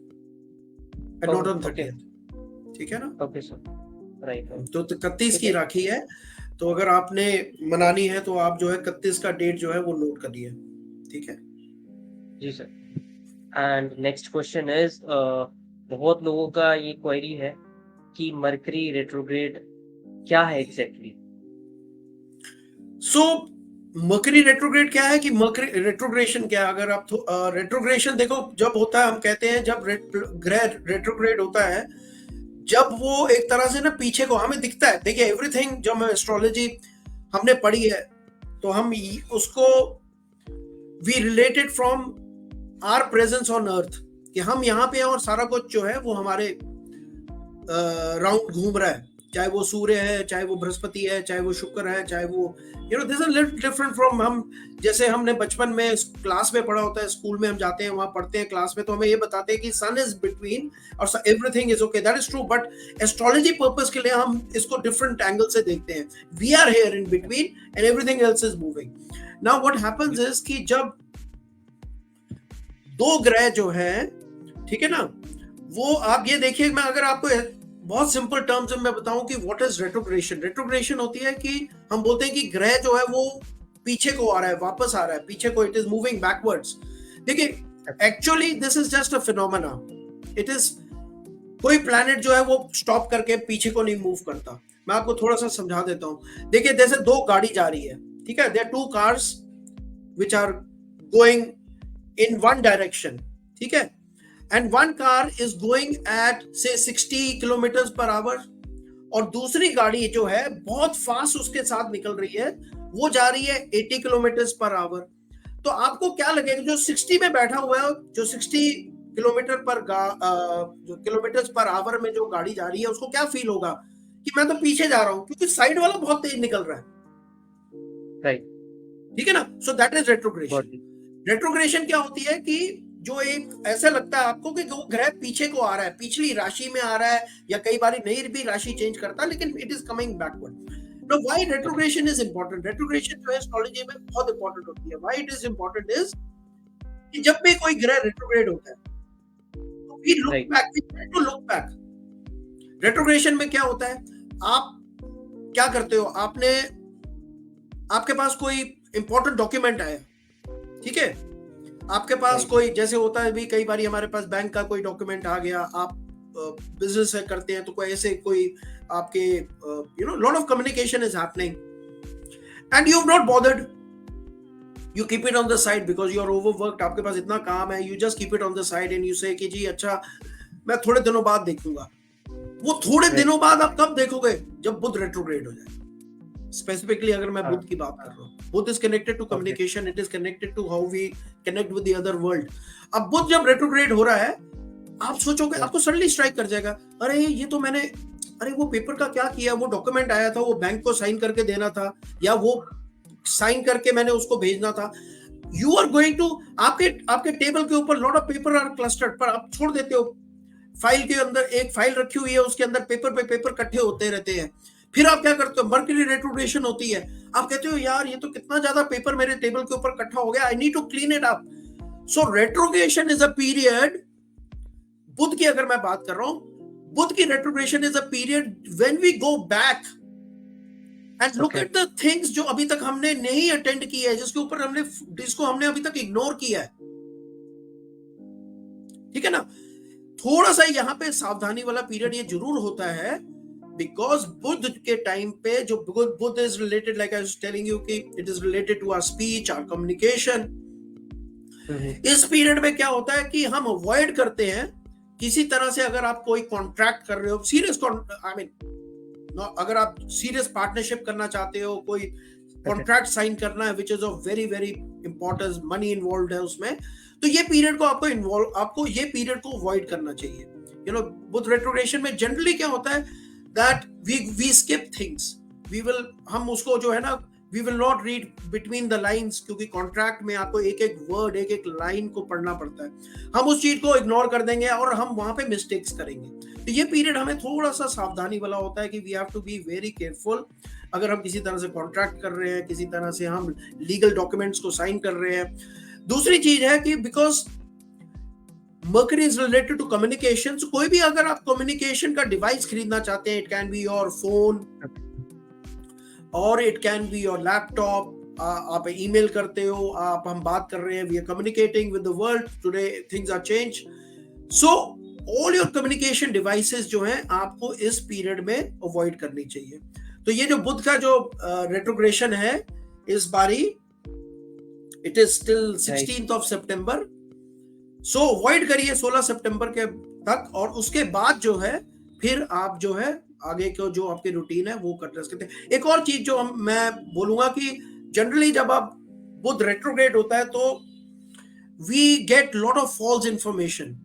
and not on 30th। ठीक है ना? Okay sir, right. तो 31 की राखी है, तो अगर आपने मनानी है तो आप जो है 31 का डेट जो है वो नोट करिए। ठीक है जी sir. And next question is, बहुत लोगों का ये क्वेरी है कि मरकरी रेट्रोग्रेड क्या है एग्जैक्टली। सो मरकरी रेट्रोग्रेड क्या है कि मरकरी रेट्रोग्रेशन क्या है? अगर आप रेट्रोग्रेशन देखो, जब होता है हम कहते हैं जब ग्रह रेट्रोग्रेड होता है, जब वो एक तरह से ना पीछे को हमें दिखता है। देखिए एवरीथिंग जो हमें एस्ट्रोलॉजी हमने पढ़ी है, तो हम उसको we related from our presence on earth, कि हम यहाँ पे हैं और सारा कुछ जो है वो हमारे राउंड घूम रहा है, चाहे वो सूर्य है, चाहे वो बृहस्पति है, चाहे वो शुक्र है, चाहे वो this is little different from हम जैसे हमने बचपन में क्लास में पढ़ा होता है, स्कूल में हम जाते हैं, वहां पढ़ते हैं क्लास में, तो हमें ये बताते हैं कि सन इज बिटवीन और everything is okay, that is true, but astrology purpose के लिए हम इसको डिफरेंट एंगल से देखते हैं, we are here in between and everything else is moving. Now what happens is कि जब दो ग्रह जो है, ठीक है ना, वो आप ये देखिए, मैं अगर आपको बहुत सिंपल टर्म्स में मैं बताऊं कि व्हाट इज रेट्रोग्रेशन। रेट्रोग्रेशन होती है कि हम बोलते हैं कि ग्रह जो है वो पीछे को आ रहा है, वापस आ रहा है पीछे को, इट इज मूविंग बैकवर्ड्स। देखिए actually this is just a phenomena, it is कोई प्लैनेट जो है वो स्टॉप करके पीछे को नहीं मूव करता। मैं आपको थोड़ा सा समझा देता हूं। देखिए जैसे दो गाड़ी जा रही है, ठीक है, there are two cars which are going in one direction, ठीक है, and one car is going at say 60 kilometre per hour, और दूसरी गाड़ी जो है बहुत फास्ट उसके साथ निकल रही है, वो जा रही है 80 किलोमीटर पर आवर। तो आपको क्या लगेगा, जो 60 में बैठा हुआ है, जो 60 किलोमीटर पर जो किलोमीटर पर आवर में जो गाड़ी जा रही है, उसको क्या फील होगा कि मैं तो पीछे जा रहा हूं, क्योंकि साइड वाला बहुत तेज निकल रहा है, राइट, ठीक है ना। So that is retrogression. Retrogression क्या होती है कि जो एक ऐसा लगता है आपको कि वो ग्रह पीछे को आ रहा है, पिछली राशि में आ रहा है, या कई बार नहीं भी राशि चेंज करता, लेकिन it is coming backward. Now why retrogression is important? Retrogression जो है एस्ट्रोलॉजी में बहुत इंपॉर्टेंट होती है। Why it is important is कि जब भी कोई ग्रह रेट्रोग्रेड होता है तो we look back, we try to look back. Retrogression में क्या होता है, आप क्या करते हो, आपके पास कोई इंपॉर्टेंट डॉक्यूमेंट आया, ठीक है, आपके पास कोई, जैसे होता है भी कई बार हमारे पास बैंक का कोई डॉक्यूमेंट आ गया, आप बिजनेस करते हैं तो कोई ऐसे कोई आपके lot of communication is happening and you have not bothered, you keep it on the side because you are overworked, आपके पास इतना काम है, you just keep it on the side and you say कि जी अच्छा मैं थोड़े दिनों बाद देखूंगा। वो थोड़े दिनों बाद आप कब देखोगे, जब बुध रेट्रोग्रेड हो जाए। स्पेसिफिकली अगर मैं बुध की बात कर रहा हूँ, Budh is connected to communication, it is connected to how we connect with the other world. अब बुध जब रेट्रोग्रेड हो रहा है, आप सोचोगे, आपको सडनली स्ट्राइक कर जाएगा, अरे ये तो मैंने, अरे वो पेपर का क्या किया, वो डॉक्यूमेंट आया था, वो बैंक को साइन करके देना था, या वो साइन करके मैंने उसको भेजना था। यू आर गोइंग टू, आपके टेबल के ऊपर lot of paper are clustered, पर आप छोड़ देते हो, फाइल के अंदर एक फाइल रखी हुई है, उसके अंदर पेपर पे पेपर इकट्ठे होते रहते हैं। फिर आप क्या करते हो, मर्क्यूरी रेट्रोग्रेशन होती है, आप कहते हो यार ये तो कितना ज्यादा पेपर मेरे टेबल के ऊपर इकट्ठा हो गया, I need to clean it up. So retrogression is a period, Budh की अगर मैं बात कर रहा हूं, बुध की retrogression is a period when we go back and look at the things जो अभी तक हमने नहीं अटेंड किया है, जिसको हमने अभी तक इग्नोर किया है, ठीक है ना। थोड़ा सा यहाँ पे सावधानी वाला पीरियड ये जरूर होता है, बिकॉज बुध के टाइम पे जो Budh is related, like I was telling you कि it is related to our speech, our communication. इस पीरियड में क्या होता है कि हम अवॉइड करते हैं किसी तरह से, अगर आप कोई कॉन्ट्रैक्ट कर रहे हो, सीरियस आई मीन अगर आप सीरियस पार्टनरशिप करना चाहते हो, कोई कॉन्ट्रैक्ट साइन करना है which is of very very importance, money involve है उसमें, तो ये पीरियड को आपको ये पीरियड को अवॉइड करना चाहिए। बुध रेट्रोग्रेशन में जनरली क्या होता है दैट वी स्किप थिंग्स, हम उसको जो है ना, we will not read between the lines, क्योंकि कॉन्ट्रैक्ट में आपको एक एक वर्ड, एक एक लाइन को पढ़ना पड़ता है, हम उस चीज को इग्नोर कर देंगे और हम वहां पे मिस्टेक्स करेंगे। तो ये पीरियड हमें थोड़ा सा सावधानी वाला होता है कि we have to be very careful. अगर हम किसी तरह से कॉन्ट्रैक्ट कर रहे हैं, किसी तरह से हम लीगल डॉक्यूमेंट्स को साइन कर रहे हैं। दूसरी चीज है कि because Mercury is related to communication, कोई भी अगर आप कम्युनिकेशन का डिवाइस खरीदना चाहते हैं, it can be your phone और it can be your laptop, आप ईमेल करते हो, हम बात कर रहे हैं, we are communicating with the world today, things are change. So all your communication devices जो हैं आपको इस पीरियड में अवॉइड करनी चाहिए। तो ये जो बुध का जो रेट्रोग्रेशन है इस बारी, it is still 16th of September, so avoid करिए 16 सितंबर के तक, और उसके बाद जो है फिर आप जो है आगे को जो आपकी रूटीन है वो कर सकते हैं। एक और चीज जो मैं बोलूंगा कि जनरली जब आप बुध रेट्रोग्रेड होता है तो we get lot of false information.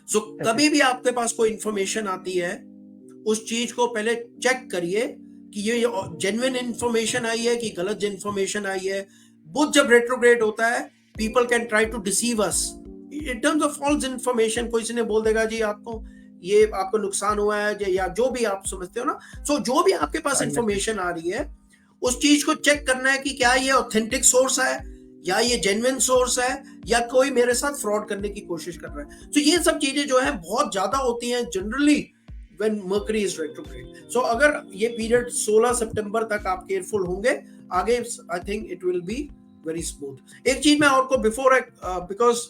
So कभी भी आपके पास कोई इंफॉर्मेशन आती है, उस चीज को पहले चेक करिए कि ये जेन्युइन इंफॉर्मेशन आई है कि गलत इंफॉर्मेशन आई है। बुध जब रेट्रोग्रेड होता है, people can try to deceive us in terms of false information. कोई से ने बोल देगा जी आपको ये आपको नुकसान हुआ है, या जो भी आप समझते हो ना। सो जो भी आपके पास इंफॉर्मेशन आ रही है, उस चीज को चेक करना है कि क्या ये ऑथेंटिक सोर्स है, या ये जेन्युइन सोर्स है, या कोई मेरे साथ फ्रॉड करने की कोशिश कर रहा है। तो ये सब चीजें जो है बहुत ज्यादा होती हैं generally when Mercury is retrograde. So अगर ये पीरियड 16 सितंबर तक आप केयरफुल होंगे, आगे I think it will be very smooth. एक चीज मैं आपको बिफोर, बिकॉज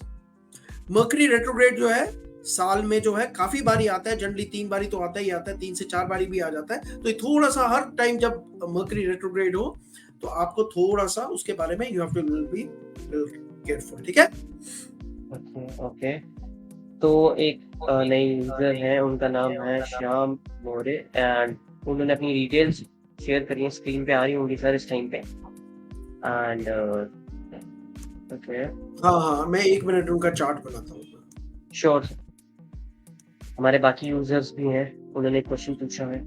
मर्करी रेट्रोग्रेड जो है साल में जो है काफी बारी आता है, जनरली 3 बारी तो आता ही आता है, 3 से 4 बारी भी आ जाता है। तो थोड़ा सा हर टाइम जब मर्करी रेट्रोग्रेड हो तो आपको थोड़ा सा उसके बारे में you have to be careful, ठीक है? ओके। तो एक नई यूजर है, उनका नाम है श्याम मोरे, एंड उन्होंने अपनी डिटेल्स शेयर करी है, स्क्रीन पे आ रही होंगी सर इस टाइम पे। एंड ओके, हाँ मैं 1 मिनट उनका चार्ट बनाता हूँ। श्योर। हमारे बाकी यूजर्स भी हैं, उन्होंने एक क्वेश्चन पूछा है।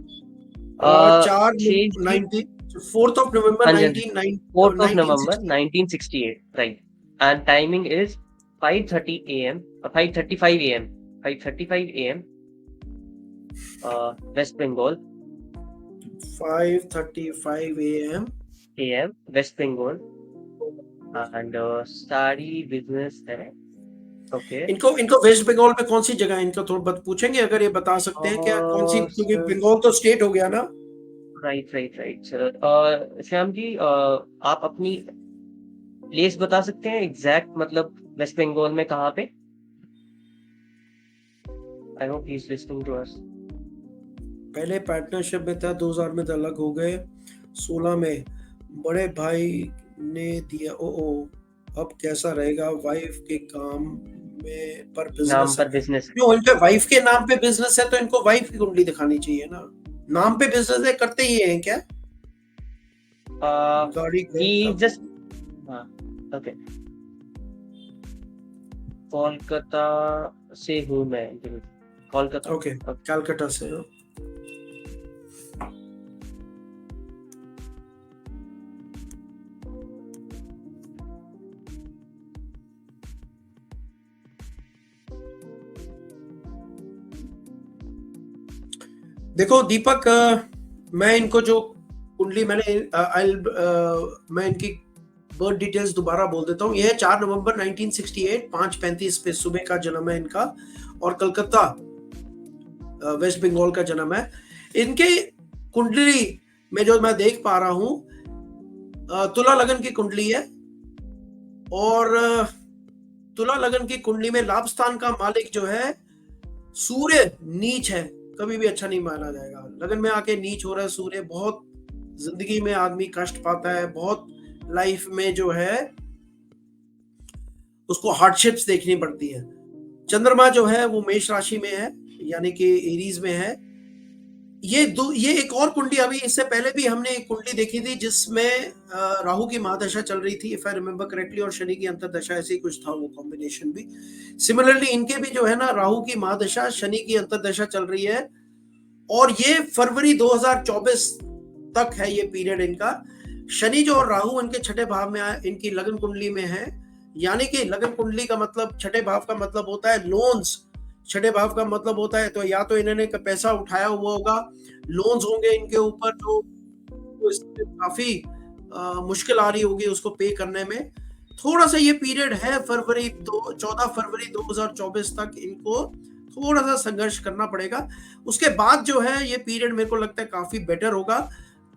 4th of November 1968, right? And timing is 5:30 a.m. 5:35 a.m. 5:35 a.m. West Bengal. 5:35 a.m. West Bengal. And sari business है। ओके। इनको वेस्ट बंगाल में कौन सी जगह है, इनको थोड़ा पूछेंगे अगर ये बता सकते हैं क्या कौन सी, क्योंकि बंगाल तो स्टेट हो गया ना। Right sir. श्याम जी, आप अपनी प्लेस बता सकते हैं एग्जैक्ट, मतलब वेस्ट बंगाल में कहाँ पे? I hope he is listening to us. पहले पार्टनरशिप में था, 2000 में अलग हो गए, 16 में बड़े भाई ने दिया। ओ अब कैसा रहेगा? वाइफ के काम में पर बिजनेस, क्यों इनके वाइफ के नाम पे बिजनेस है तो इनको वाइफ की कुंडली दिखानी चाहिए ना। नाम पे बिजनेस है, करते ही हैं क्या? गाड़ी जस्ट ओके। कोलकाता से हूँ मैं, कोलकाता। ओके, कलकत्ता से। देखो दीपक, मैं इनको जो कुंडली मैं इनकी बर्थ डिटेल्स दोबारा बोल देता हूँ। यह 4 नवंबर 1968, 5:35 पे सुबह का जन्म है इनका, और कलकत्ता वेस्ट बंगाल का जन्म है। इनके कुंडली में जो मैं देख पा रहा हूँ, तुला लगन की कुंडली है, और तुला लगन की कुंडली में लाभ स्थान का मालिक जो है सूर्य नीच है, कभी भी अच्छा नहीं माना जाएगा। लगन में आके नीच हो रहा है सूर्य, बहुत जिंदगी में आदमी कष्ट पाता है, बहुत लाइफ में जो है उसको हार्डशिप्स देखनी पड़ती है। चंद्रमा जो है वो मेष राशि में है, यानी कि एरीज में है। ये एक और कुंडली, अभी इससे पहले भी हमने एक कुंडली देखी थी जिसमें राहु की महादशा चल रही थी, इफ आई रिमेम्बर करेक्टली, और शनि की अंतर्दशा, ऐसे ही कुछ था वो कॉम्बिनेशन भी। सिमिलरली इनके भी जो है ना राहु की महादशा, शनि की अंतर्दशा चल रही है, और ये फरवरी 2024 तक है ये पीरियड इनका। शनि जो और राहु इनके छठे भाव में इनकी लगन कुंडली में है, यानी कि लगन कुंडली का मतलब, छठे भाव का मतलब होता है लोन्स। छठे भाव का मतलब होता है तो या तो इन्होंने पैसा उठाया हुआ होगा, लोन्स होंगे इनके ऊपर, जो तो काफी मुश्किल आ रही होगी उसको पे करने में। थोड़ा सा ये पीरियड है 14 फरवरी 2024 तक इनको थोड़ा सा संघर्ष करना पड़ेगा। उसके बाद जो है ये पीरियड मेरे को लगता है काफी बेटर होगा।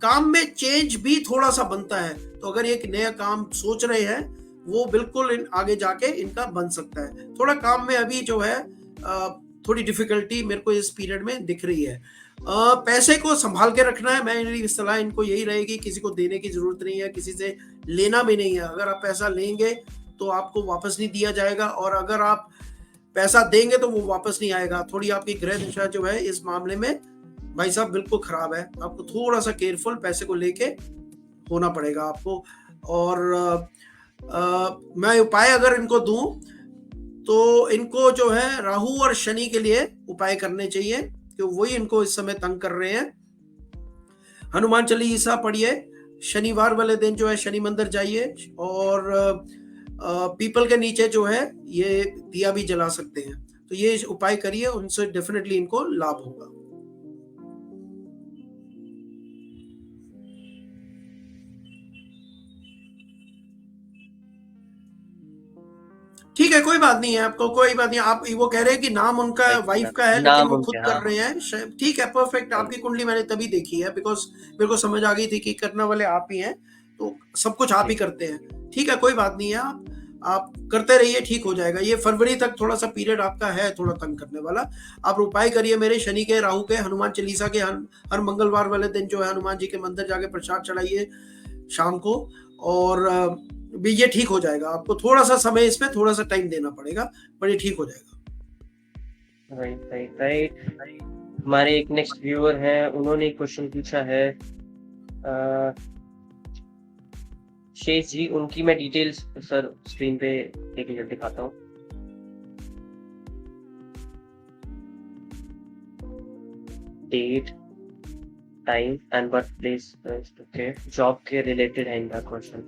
काम में चेंज भी थोड़ा सा बनता है, तो अगर एक नया काम सोच रहे हैं वो बिल्कुल आगे जाके इनका बन सकता है। थोड़ा काम में अभी जो है थोड़ी डिफिकल्टी मेरे को इस पीरियड में दिख रही है। पैसे को संभाल के रखना है, मेरी सलाह इनको यही रहेगी, किसी को देने की जरूरत नहीं है, किसी से लेना भी नहीं है। अगर आप पैसा लेंगे तो आपको वापस नहीं दिया जाएगा, और अगर आप पैसा देंगे तो वो वापस नहीं आएगा। थोड़ी आपकी ग्रह दिशा जो है इस मामले में भाई साहब बिल्कुल खराब है, आपको थोड़ा सा केयरफुल पैसे को लेके होना पड़ेगा आपको। और मैं उपाय अगर इनको दूं तो इनको जो है राहु और शनि के लिए उपाय करने चाहिए, क्योंकि वही इनको इस समय तंग कर रहे हैं। हनुमान चालीसा पढ़िए, शनिवार वाले दिन जो है शनि मंदिर जाइए, और पीपल के नीचे जो है ये दिया भी जला सकते हैं। तो ये उपाय करिए, उनसे डेफिनेटली इनको लाभ होगा। ठीक है, कोई बात नहीं है, आपको कोई बात नहीं। आप वो कह रहे हैं कि नाम उनका वाइफ का है, लेकिन नाम वो खुद उनके, कर हाँ रहे हैं। ठीक है, परफेक्ट। हाँ, आपकी कुंडली मैंने तभी देखी है बिकॉज मेरे को समझ आ गई थी कि करने वाले आप ही हैं, तो सब कुछ आप ही जी करते हैं। ठीक है, कोई बात नहीं है, आप करते रहिए, ठीक हो जाएगा। ये फरवरी तक थोड़ा सा पीरियड आपका है थोड़ा तंग करने वाला। आप उपाय करिए मेरे शनि के, राहु के, हनुमान चालीसा के, हर मंगलवार वाले दिन जो है हनुमान जी के मंदिर जाके प्रसाद चढ़ाइए शाम को, और भी ये ठीक हो जाएगा। आपको थोड़ा सा समय, इसमें थोड़ा सा टाइम देना पड़ेगा, पर ये ठीक हो जाएगा। Right right right. हमारे एक नेक्स्ट व्यूअर हैं, उन्होंने एक क्वेश्चन पूछा है शेष जी, उनकी मैं डिटेल्स सर स्क्रीन पे लेके दिखाता हूँ। Date, time and birth place, okay, job के रिलेटेड है इनका क्वेश्चन।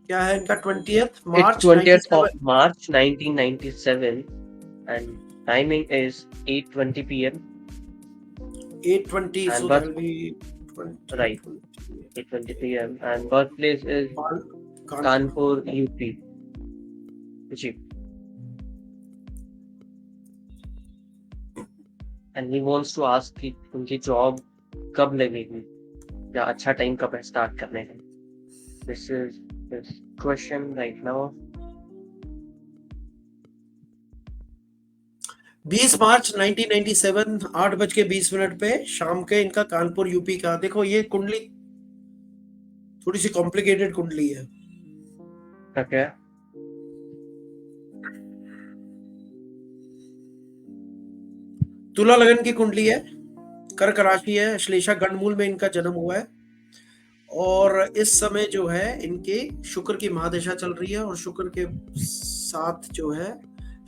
क्या है इनका? 20th It's March 20th of 97। March 1997 and timing is 8:20 p.m. 8:20, so and that'll birth, be 20, right, 8:20 p.m. and birthplace is Kanpur, UP. Ji. And he wants to ask कि उनकी job कब लगेगी या अच्छा टाइम कब है स्टार्ट करने का। This is his question right now. 20 मार्च 1997 8:20 पे शाम के इनका कानपुर यूपी का। देखो ये कुंडली थोड़ी सी कॉम्प्लिकेटेड कुंडली है। Okay. तुला लगन की कुंडली है, कर्क राशि है, श्लेषा गणमूल में इनका जन्म हुआ है, और इस समय जो है इनके शुक्र की महादशा चल रही है, और शुक्र के साथ जो है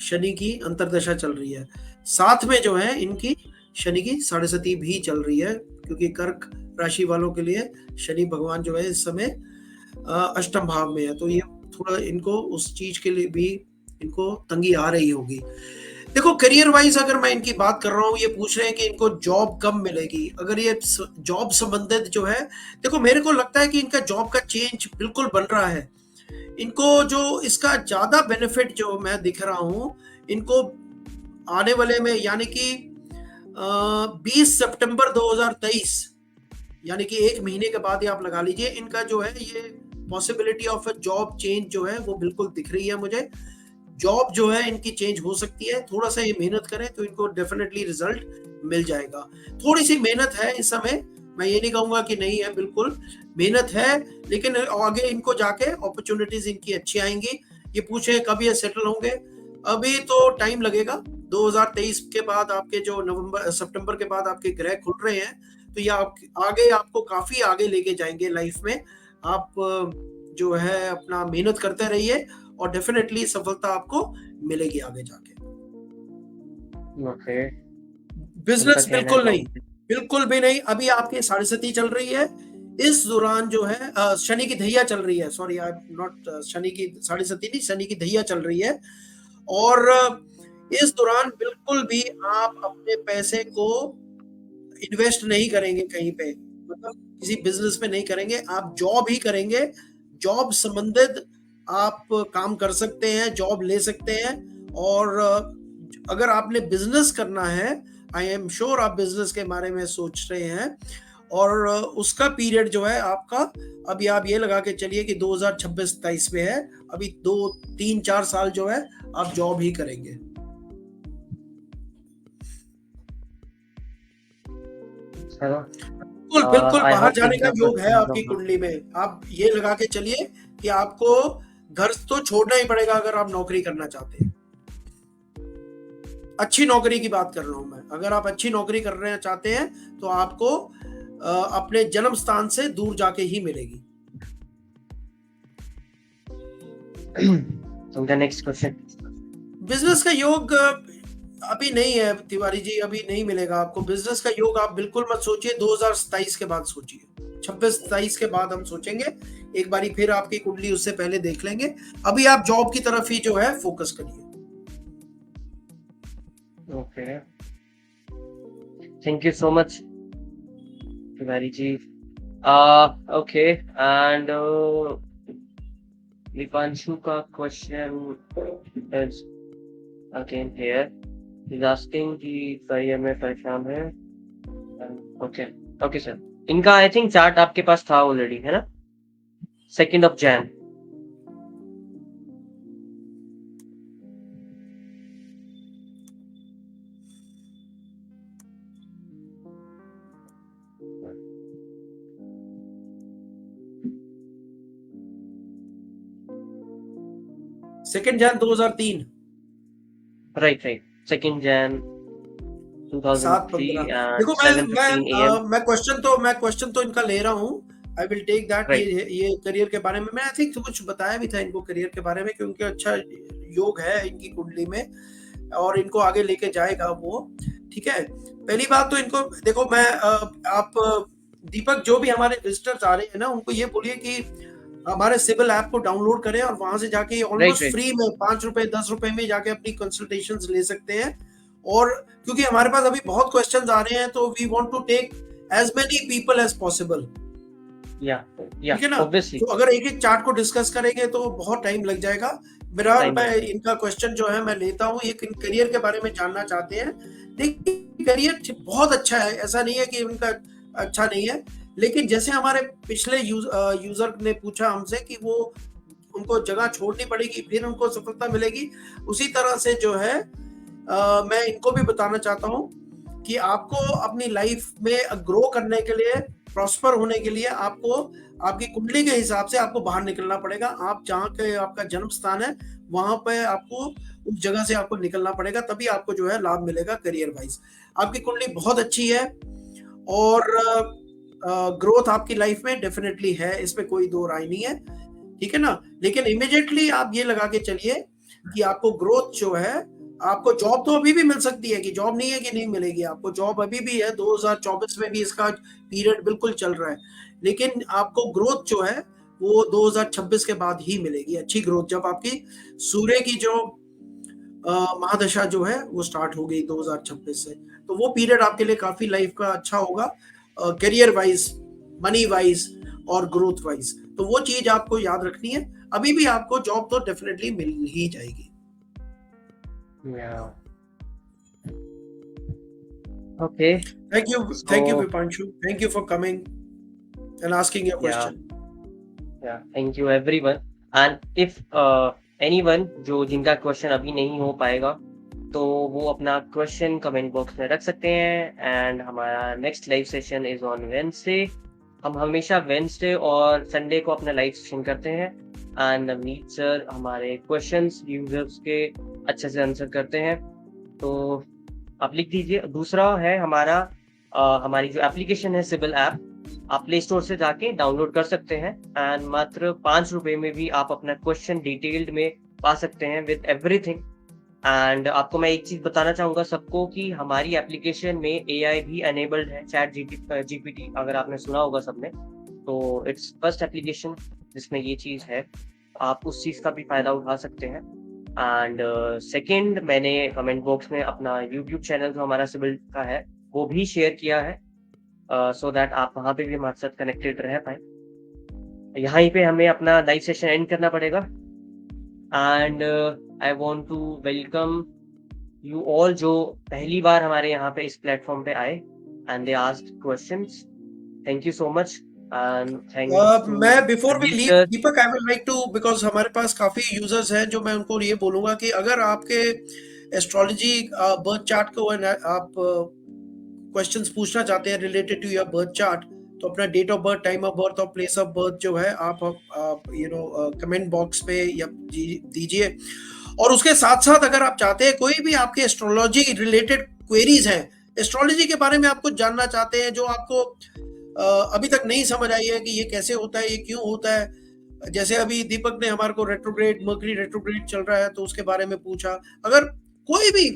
शनि की अंतरदशा चल रही है। साथ में जो है इनकी शनि की 7.5 भी चल रही है, क्योंकि कर्क राशि वालों के लिए शनि भगवान जो है इस समय अष्टम भाव में है, तो ये थोड़ा इनको उस चीज के लिए भी इनको तंगी आ रही होगी। देखो करियर वाइज अगर मैं इनकी बात कर रहा हूँ, ये पूछ रहे हैं कि इनको जॉब कब मिलेगी। अगर ये जॉब संबंधित जो है, देखो मेरे को लगता है कि इनका जॉब का चेंज बिल्कुल बन रहा है। इनको जो इसका ज्यादा बेनिफिट जो मैं दिख रहा हूँ इनको आने वाले में, यानी कि 20 सितंबर 2023, यानी कि 1 महीने के बाद ही आप लगा लीजिए, इनका जो है ये possibility of a job change जो है वो बिल्कुल दिख रही है मुझे। जॉब जो है इनकी चेंज हो सकती है, थोड़ा सा ये मेहनत करें तो इनको डेफिनेटली रिजल्ट मिल जाएगा। थोड़ी सी मेहनत है इस समय, मैं ये नहीं कहूंगा कि नहीं है, बिल्कुल मेहनत है, लेकिन आगे इनको जाके अपॉर्चुनिटीज इनकी अच्छी आएंगी। ये पूछे कब ये सेटल होंगे, अभी तो टाइम लगेगा। 2023 के बाद आपके जो नवंबर सितंबर के बाद आपके ग्रह खुल रहे हैं, तो ये आगे आपको काफी आगे लेके जाएंगे लाइफ में। आप जो है अपना मेहनत करते रहिए और डेफिनेटली सफलता आपको मिलेगी आगे जाके। Okay. बिजनेस उनका कहना बिल्कुल है नहीं, बिल्कुल भी नहीं। अभी आपकी 7.5 चल रही है, इस दौरान जो है शनि की धैया चल रही है, sorry I am not, Shani की 7.5 नहीं, शनि की धैया चल रही है, और इस दौरान बिल्कुल भी आप अपने पैसे को इन्वेस्ट नहीं करेंगे कहीं पे, मतलब किसी बिजनेस में नहीं करेंगे, आप जॉब ही करेंगे। जॉब संबंधित आप काम कर सकते हैं, जॉब ले सकते हैं, और अगर आपने बिजनेस करना है, आई एम श्योर आप बिजनेस के बारे में सोच रहे हैं, और उसका पीरियड जो है आपका, अभी आप ये लगा के चलिए कि 2026-27 में है, अभी 2-3-4 साल जो है आप जॉब ही करेंगे। बिल्कुल बिल्कुल I बाहर hope जाने का इनका योग है क्वेश्चन आपकी कुंडली में। आप ये लगा के चलिए कि आपको घर तो छोड़ना ही पड़ेगा अगर आप नौकरी करना चाहते हैं। अच्छी नौकरी की बात कर रहा हूं मैं, अगर आप अच्छी नौकरी करना चाहते हैं तो आपको अपने जन्म स्थान से दूर जाके ही मिलेगी। So the next question. Business का योग अभी नहीं है तिवारी जी, अभी नहीं मिलेगा आपको बिजनेस का योग। आप बिल्कुल मत सोचिए, 2027 के बाद सोचिए, 26-27 के बाद हम सोचेंगे एक बारी फिर आपकी कुंडली, उससे पहले देख लेंगे। अभी आप जॉब की तरफ ही जो है फोकस करिए। Okay. Thank you so much, Tiwari ji. Okay, and Dipanshu ka question is again here. He's asking कि करियर में परेशान है। Okay, okay sir. इनका आई थिंक चार्ट आपके पास था ऑलरेडी, है ना? 2 Jan. सेकेंड जन 2003, राइट 2 Jan 2003 and देखो 7:15 AM. मैं क्वेश्चन तो इनका ले रहा हूँ। I will take that. ये करियर के बारे में मैं आई थिंक कुछ बताया भी था इनको करियर के बारे में, क्योंकि अच्छा योग है इनकी कुंडली में और इनको आगे लेके जाएगा वो। ठीक है, पहली बात तो इनको देखो, मैं आप दीपक जो भी हमारे विजिटर्स आ रहे हैं ना, उनको ये बोलिए कि हमारे सिविल ऐप को डाउनलोड करें और वहां से जाके ऑलमोस्ट फ्री में 5 रुपए 10 रुपए में जाके अपनी कंसल्टेशंस ले सकते हैं। और क्योंकि हमारे पास अभी बहुत क्वेश्चंस आ रहे हैं, तो we want to take as many people as possible. ठीक है ना? तो अगर एक एक चार्ट को डिस्कस करेंगे तो बहुत टाइम लग जाएगा। मेरा मैं इनका क्वेश्चन जो है मैं लेता हूँ। ये करियर के बारे में जानना चाहते हैं। देखिए करियर बहुत अच्छा है, ऐसा नहीं है कि उनका अच्छा नहीं है, लेकिन जैसे हमारे पिछले यूजर ने पूछा हमसे कि वो उनको जगह छोड़नी पड़ेगी फिर उनको सफलता मिलेगी, उसी तरह से जो है मैं इनको भी बताना चाहता हूँ कि आपको अपनी लाइफ में ग्रो करने के लिए, प्रॉस्पर होने के लिए आपको आपकी कुंडली के हिसाब से आपको बाहर निकलना पड़ेगा। आप जहाँ के आपका जन्म स्थान है वहां पे आपको उस जगह से आपको निकलना पड़ेगा, तभी आपको जो है लाभ मिलेगा करियर वाइज। आपकी कुंडली बहुत अच्छी है और ग्रोथ आपकी लाइफ में डेफिनेटली है, इसमें कोई दो राय नहीं है। ठीक है ना? लेकिन इमीडिएटली आप ये लगा के चलिए कि आपको ग्रोथ जो है, आपको जॉब तो अभी भी मिल सकती है, कि जॉब नहीं है कि नहीं मिलेगी, आपको जॉब अभी भी है। 2024 में भी इसका पीरियड बिल्कुल चल रहा है, लेकिन आपको ग्रोथ जो है वो 2026 के बाद ही मिलेगी। अच्छी ग्रोथ जब आपकी सूर्य की जो महादशा जो है वो स्टार्ट हो गई 2026 से, तो वो पीरियड आपके लिए काफी लाइफ का अच्छा होगा, करियर वाइज, मनी वाइज और ग्रोथ वाइज। तो वो चीज आपको याद रखनी है। अभी भी आपको जॉब तो डेफिनेटली मिल ही जाएगी। Okay. Thank you Vipanshu. Thank you for coming and asking your question. Yeah, thank you everyone. And if anyone जिनका क्वेश्चन अभी नहीं हो पाएगा, तो वो अपना क्वेश्चन कमेंट बॉक्स में रख सकते हैं। एंड हमारा next live session is on Wednesday. हम हमेशा वेडनेसडे और संडे को अपना लाइव सेशन करते हैं। एंड नवनीत सर हमारे क्वेश्चंस यूजर्स के अच्छे से आंसर करते हैं, तो आप लिख दीजिए। दूसरा है हमारी जो एप्लीकेशन है सिविल ऐप, आप प्ले स्टोर से जाके डाउनलोड कर सकते हैं। एंड मात्र 5 रुपए में भी आप अपना क्वेश्चन डिटेल्ड में पा सकते हैं विद एवरीथिंग। एंड आपको मैं एक चीज बताना चाहूंगा सबको कि हमारी एप्लीकेशन में AI भी अनेबल्ड है, चैट GPT अगर आपने सुना होगा सबने, तो इट्स फर्स्ट एप्लीकेशन जिसमें ये चीज है, आप उस चीज का भी फायदा उठा सकते हैं। एंड सेकंड, मैंने कमेंट बॉक्स में अपना यूट्यूब चैनल जो हमारा सिविल का है वो भी शेयर किया है, सो दैट आप वहाँ पे भी हमारे साथ कनेक्टेड रह पाए। यहाँ पे हमें अपना लाइव सेशन एंड करना पड़ेगा। And I want to welcome you all जो पहली बार हमारे यहाँ पे इस प्लेटफॉर्म पे आए and they asked questions. Thank you so much. मैं before we leave Deepak, I will like to, because हमारे पास काफी यूजर्स हैं, जो मैं उनको ये बोलूंगा कि अगर आपके एस्ट्रोलॉजी बर्थ चार्ट को आप क्वेश्चंस पूछना चाहते हैं related to your birth chart, तो अपना date of birth, time of birth और प्लेस ऑफ बर्थ जो है आप कमेंट बॉक्स पे या दीजिए। और उसके साथ साथ अगर आप चाहते हैं कोई भी आपके एस्ट्रोलॉजी रिलेटेड क्वेरीज हैं, एस्ट्रोलॉजी के बारे में आप कुछ जानना चाहते हैं, जो आपको अभी तक नहीं समझ आई है कि ये कैसे होता है, ये क्यों होता है। जैसे अभी दीपक ने हमारे को रेट्रोग्रेड, मर्करी रेट्रोग्रेड चल रहा है तो उसके बारे में पूछा। अगर कोई भी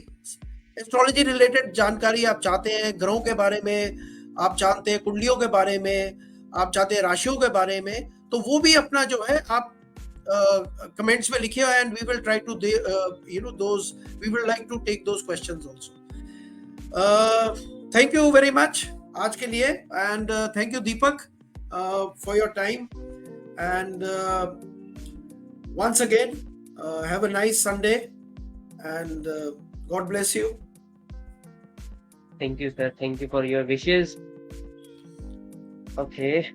एस्ट्रोलॉजी रिलेटेड जानकारी आप चाहते हैं, ग्रहों के बारे में आप जानते हैं, कुंडलियों के बारे में आप चाहते हैं, राशियों के बारे में, तो वो भी अपना जो है आप कमेंट्स में लिखिए, and we will try to those, we will like to take those questions also. Thank you very much आज के लिए, and thank you Deepak for your time, and once again have a nice Sunday, and God bless you. Thank you, sir. Thank you for your wishes. Okay.